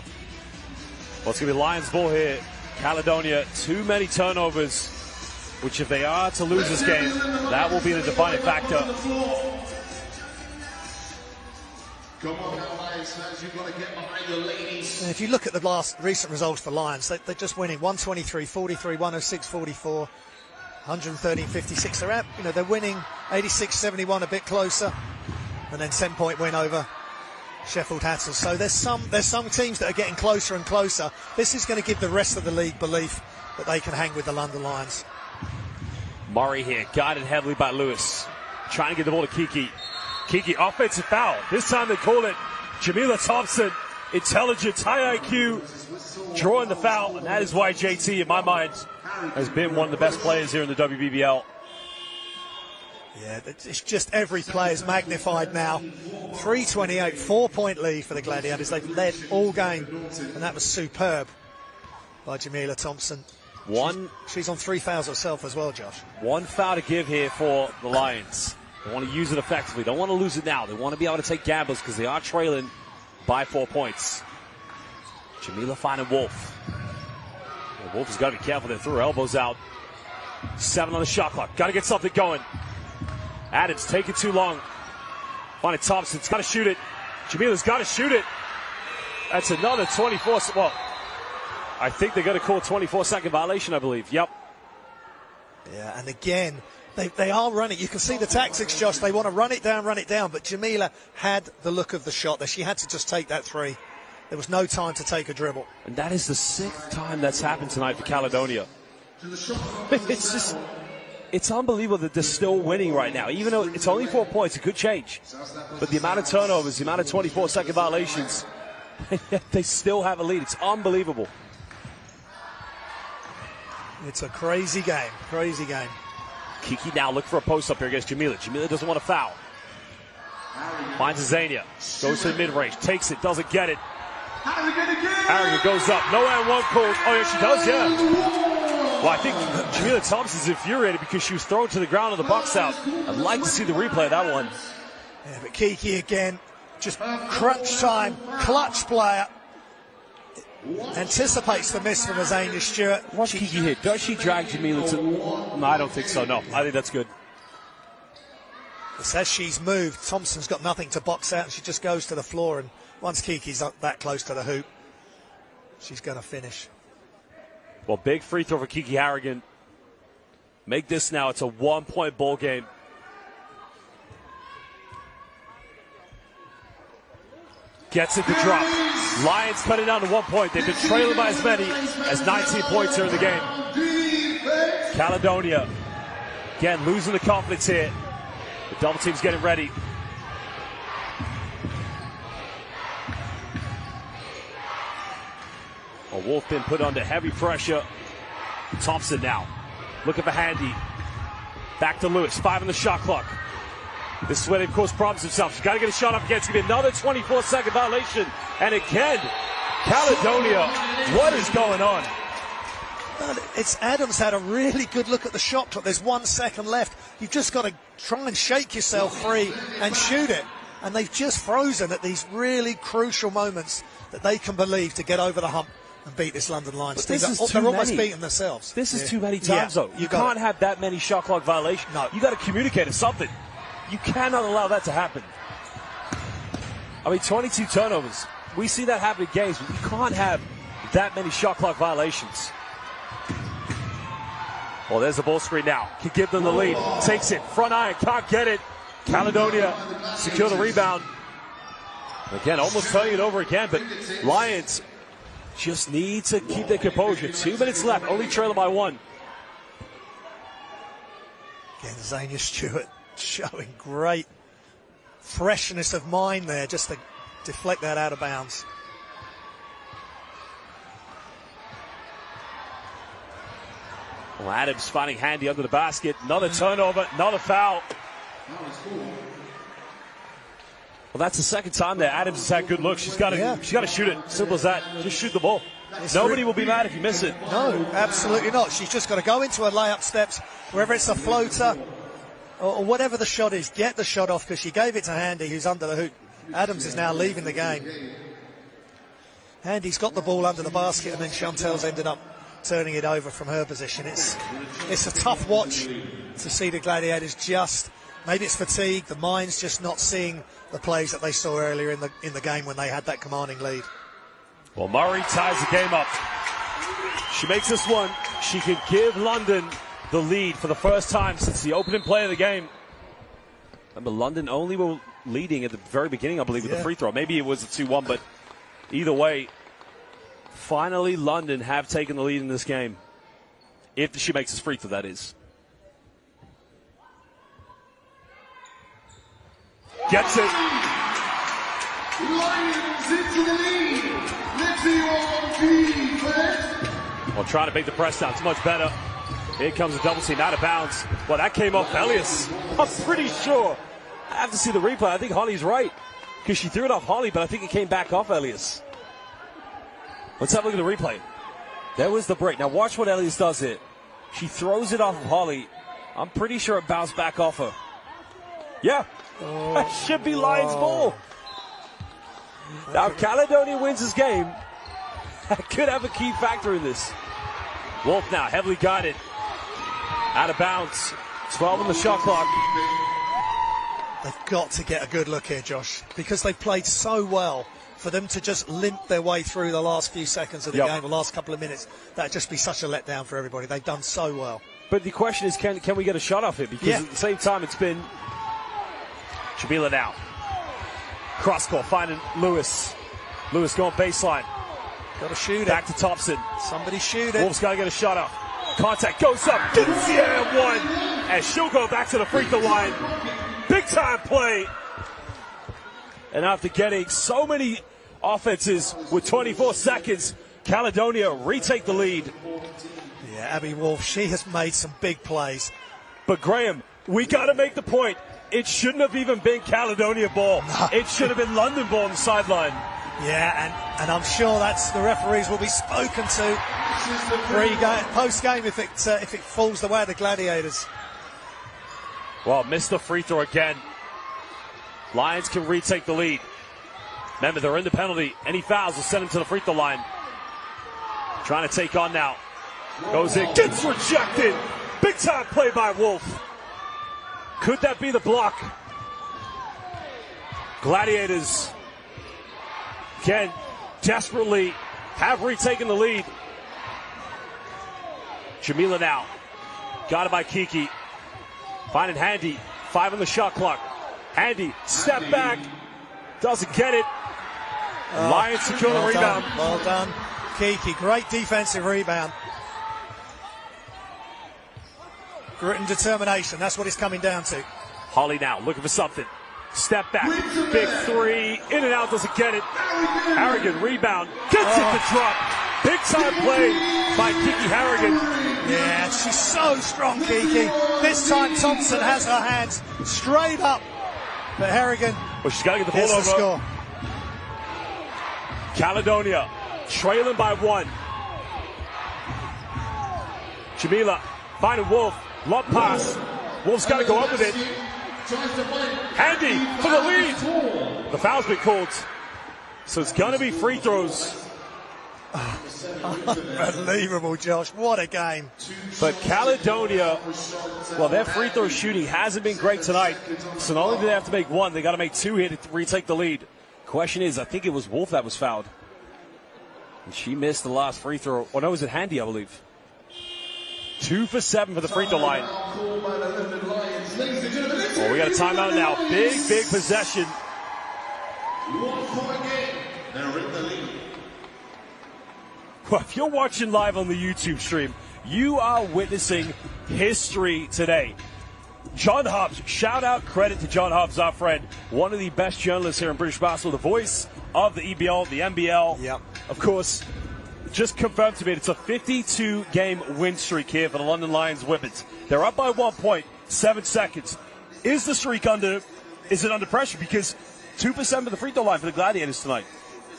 Well, it's going to be Lions ball here. Caledonia, too many turnovers, which if they are to lose this game, that will be the defining factor. Come on now, Lions fans, you've got to get behind the ladies. And if you look at the recent results for Lions, they're just winning 123-43, 106-44. 113-56. They're out, they're winning 86-71, a bit closer, and then 10-point win over Sheffield Hatters. So there's some teams that are getting closer and closer. This is going to give the rest of the league belief that they can hang with the London Lions. Murray here, guided heavily by Lewis, trying to get the ball to Kiki. Kiki, offensive foul. This time they call it. Jamila Thompson, intelligence, high IQ, drawing the foul, and that is why JT, in my mind, has been one of the best players here in the WBBL. Yeah, it's just every play is magnified now. 3:28, 4-point lead for the Gladiators. They've led all game, and that was superb by Jamila Thompson. She's on 3 fouls herself as well, Josh. One foul to give here for the Lions. They want to use it effectively. They don't want to lose it now. They want to be able to take gambles because they are trailing by 4 points. Jamila finding Wolf. Wolf has got to be careful. They threw her elbows out. 7 on the shot clock. Got to get something going. Adams taking too long. Finding Thompson's got to shoot it. Jamila's got to shoot it. That's another 24. Well, I think they're going to call a 24-second violation, I believe. Yep. Yeah, and again, they are running. You can see the tactics, Josh. They want to run it down. But Jamila had the look of the shot there. She had to just take that three. There was no time to take a dribble. And that is the 6th time that's happened tonight for Caledonia. It's unbelievable that they're still winning right now. Even though it's only 4 points, it could change. But the amount of turnovers, the amount of 24-second violations, they still have a lead. It's unbelievable. It's a crazy game, Kiki now look for a post-up here against Jamila. Jamila doesn't want to foul. Finds Azania. Goes to the mid-range. Takes it. Doesn't get it. Harrigan goes up. No and one called. Oh, yeah, she does, yeah. Well, I think Jamila Thompson's infuriated because she was thrown to the ground on the box out. I'd like to see the replay of that one. Yeah, but Kiki again, just crunch time, clutch player. Anticipates the miss from Azania Stewart. What's Kiki hit? Does she drag Jamila to... No, I don't think so, no. I think that's good. It's as she's moved, Thompson's got nothing to box out, and she just goes to the floor, and once Kiki's up that close to the hoop, she's going to finish. Well, big free throw for Kiki Harrigan. Make this now, it's a 1-point ball game. Gets it to drop. Lions cut it down to 1 point. They've been trailing by as many as 19 points here in the game. Caledonia, again, losing the confidence here. The double team's getting ready. A Wolf been put under heavy pressure. Thompson now looking for Handy. Back to Lewis. 5 on the shot clock. This is where they've caused problems themselves. She's got to get a shot up again. It's going to be another 24-second violation. And again, Caledonia, what is going on? It's Adams had a really good look at the shot clock. There's 1 second left. You've just got to try and shake yourself free and shoot it. And they've just frozen at these really crucial moments that they can believe to get over the hump and beat this London Lions. They're almost beating themselves. This is too many times, though. You can't have that many shot clock violations. No. You got to communicate or something. You cannot allow that to happen. I mean, 22 turnovers. We see that happen in games, but you can't have that many shot clock violations. Well, there's the ball screen now. Can give them the lead. Takes it. Front iron. Can't get it. Caledonia secure the rebound. Again, almost turning it over again, but Lions just need to keep their composure. 2 minutes left. Only trailing by 1. Again, Azania Stewart showing great freshness of mind there just to deflect that out of bounds. Well, Adams finding Handy under the basket. Another turnover, another foul. Well, that's the second time that Adams has had good looks. She's got to shoot it. Simple as that. Just shoot the ball. Nobody will be mad if you miss it. No, absolutely not. She's just got to go into her layup steps, wherever it's a floater or whatever the shot is, get the shot off, because she gave it to Handy, who's under the hoop. Adams is now leaving the game. Handy's got the ball under the basket, and then Chantel's ended up turning it over from her position. It's a tough watch to see the Gladiators just, maybe it's fatigue, the mind's just not seeing the plays that they saw earlier in the game when they had that commanding lead. Well, Murray ties the game up. She makes this one. She can give London the lead for the first time since the opening play of the game. Remember, London only were leading at the very beginning, I believe, with the free throw. Maybe it was a 2-1, but either way, finally London have taken the lead in this game. If she makes this free throw, that is. Gets it. Lions into the lead. Let's see on defense. Well, trying to make the press down. It's much better. Here comes a double team out of bounds. Well, that came off Elias. I'm pretty sure. I have to see the replay. I think Holly's right, because she threw it off Holly, but I think it came back off Elias. Let's have a look at the replay. There was the break. Now watch what Elias does here. She throws it off of Holly. I'm pretty sure it bounced back off her. Yeah. That should be Lions ball. Now, if Caledonia wins this game, that could have a key factor in this. Wolf now heavily guarded. Out of bounds. 12 on the shot clock. They've got to get a good look here, Josh, because they've played so well. For them to just limp their way through the last few seconds of the game, the last couple of minutes, that'd just be such a letdown for everybody. They've done so well. But the question is, can we get a shot off it? Because at the same time, it's been Jamila now. Cross court, finding Lewis. Lewis going baseline. Got to shoot it. Back to Thompson. Somebody shoot it. Wolf's got to get a shot off. Contact goes up. Gets the air one. And she'll go back to the free throw line. Big time play. And after getting so many offenses with 24 seconds, Caledonia retake the lead. Yeah, Abby Wolf, she has made some big plays. But Graham, we got to make the point. It shouldn't have even been Caledonia ball. No. It should have been London ball on the sideline. Yeah, and I'm sure that's the referees will be spoken to post-game if it falls the way of the Gladiators. Well, missed the free throw again. Lions can retake the lead. Remember, they're in the penalty. Any fouls will send them to the free throw line. Trying to take on now. Goes in, gets rejected. Big time play by Wolf. Could that be the block? Gladiators can desperately have retaken the lead. Jamila now. Got it by Kiki. Finding Handy. 5 on the shot clock. Handy, step back, doesn't get it. Lions secure the rebound. Well done, Kiki. Great defensive rebound. Grit and determination, that's what it's coming down to. Holly now looking for something. Step back, big three, in and out, doesn't get it. Harrigan rebound, gets it to drop. Big time play by Kiki Harrigan. Yeah, she's so strong, Kiki. This time Thompson has her hands straight up. But Harrigan, well, she's got to get the ball over. Score. Caledonia trailing by 1. Jamila finding Wolf. Lob pass. Wolf's got to go up with it. Handy for the lead. The foul's been called. So it's going to be free throws. Unbelievable, Josh. What a game. But Caledonia, well, their free throw shooting hasn't been great tonight. So not only do they have to make 1, they got to make 2 here to retake the lead. Question is, I think it was Wolf that was fouled. And she missed the last free throw. Oh, no, was it Handy, I believe. 2 for 7 for the free throw line. Oh, we got a timeout now. Big possession. Well, if you're watching live on the YouTube stream, you are witnessing history today. John Hobbs, shout out, credit to John Hobbs, our friend, one of the best journalists here in British basketball, the voice of the EBL, the NBL. Yep. Of course, just confirmed to me it's a 52-game win streak here for the London Lions Whippets. They're up by 1 point, 7 seconds. Is the streak under pressure? Because 2% of the free throw line for the Gladiators tonight.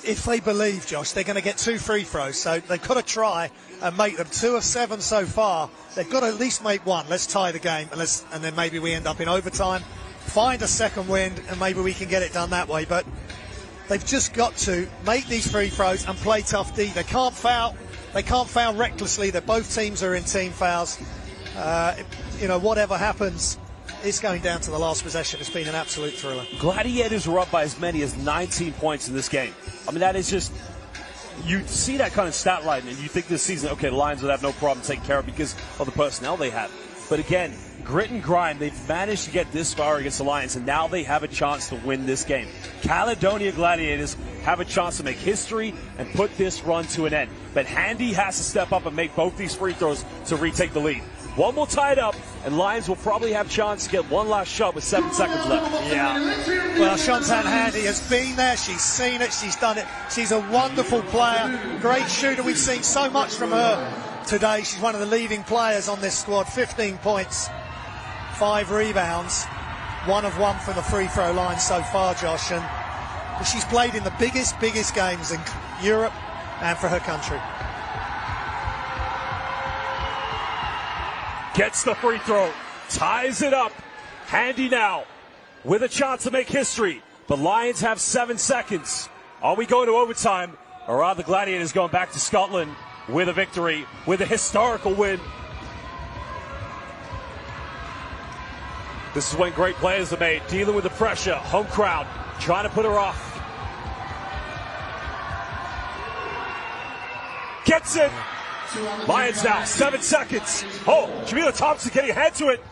If they believe, Josh, they're going to get 2 free throws, so they've got to try and make them. 2 of 7 so far. They've got to at least make 1. Let's tie the game, and then maybe we end up in overtime, find a second wind, and maybe we can get it done that way. But they've just got to make these free throws and play tough D. They can't foul. They can't foul recklessly. Both teams are in team fouls. Whatever happens, it's going down to the last possession. It's been an absolute thriller. Gladiators were up by as many as 19 points in this game. I mean, that is just, you see that kind of stat line and you think this season, okay, the Lions would have no problem taking care of because of the personnel they have. But again, grit and grind, they've managed to get this far against the Lions, and now they have a chance to win this game. Caledonia Gladiators have a chance to make history and put this run to an end. But Handy has to step up and make both these free throws to retake the lead. One will tie it up, and Lions will probably have a chance to get one last shot with 7 seconds left. Yeah. Well, Shantan Handy has been there. She's seen it. She's done it. She's a wonderful player. Great shooter. We've seen so much from her today. She's one of the leading players on this squad. 15 points, 5 rebounds, 1 of 1 from the free throw line so far, Josh. And she's played in the biggest games in Europe and for her country. Gets the free throw, ties it up. Handy now with a chance to make history. The Lions have 7 seconds. Are we going to overtime, or are the Gladiators going back to Scotland with a victory, with a historical win? This is when great players are made, dealing with the pressure. Home crowd trying to put her off. Gets it. Lions now, 7 seconds. Oh, Jamila Thompson getting a hand to it.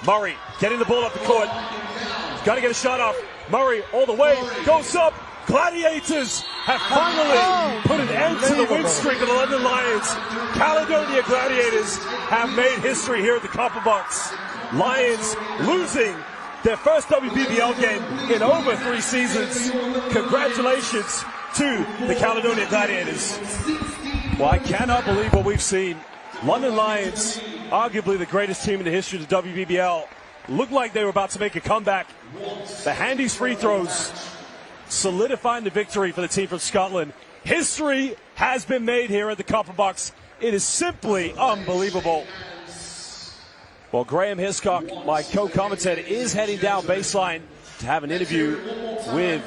Murray getting the ball up the court. Got to get a shot off. Murray all the way, goes up. Gladiators have finally put an end to the win streak of the London Lions. Caledonia Gladiators have made history here at the Copper Box. Lions losing their first WBBL game in over 3 seasons. Congratulations to the Caledonia Gladiators. Well, I cannot believe what we've seen. London Lions, arguably the greatest team in the history of the WBBL, looked like they were about to make a comeback. The Handy's free throws solidifying the victory for the team from Scotland. History has been made here at the Copper Box. It is simply unbelievable. Well, Graham Hiscock, my co-commentator, is heading down baseline to have an interview with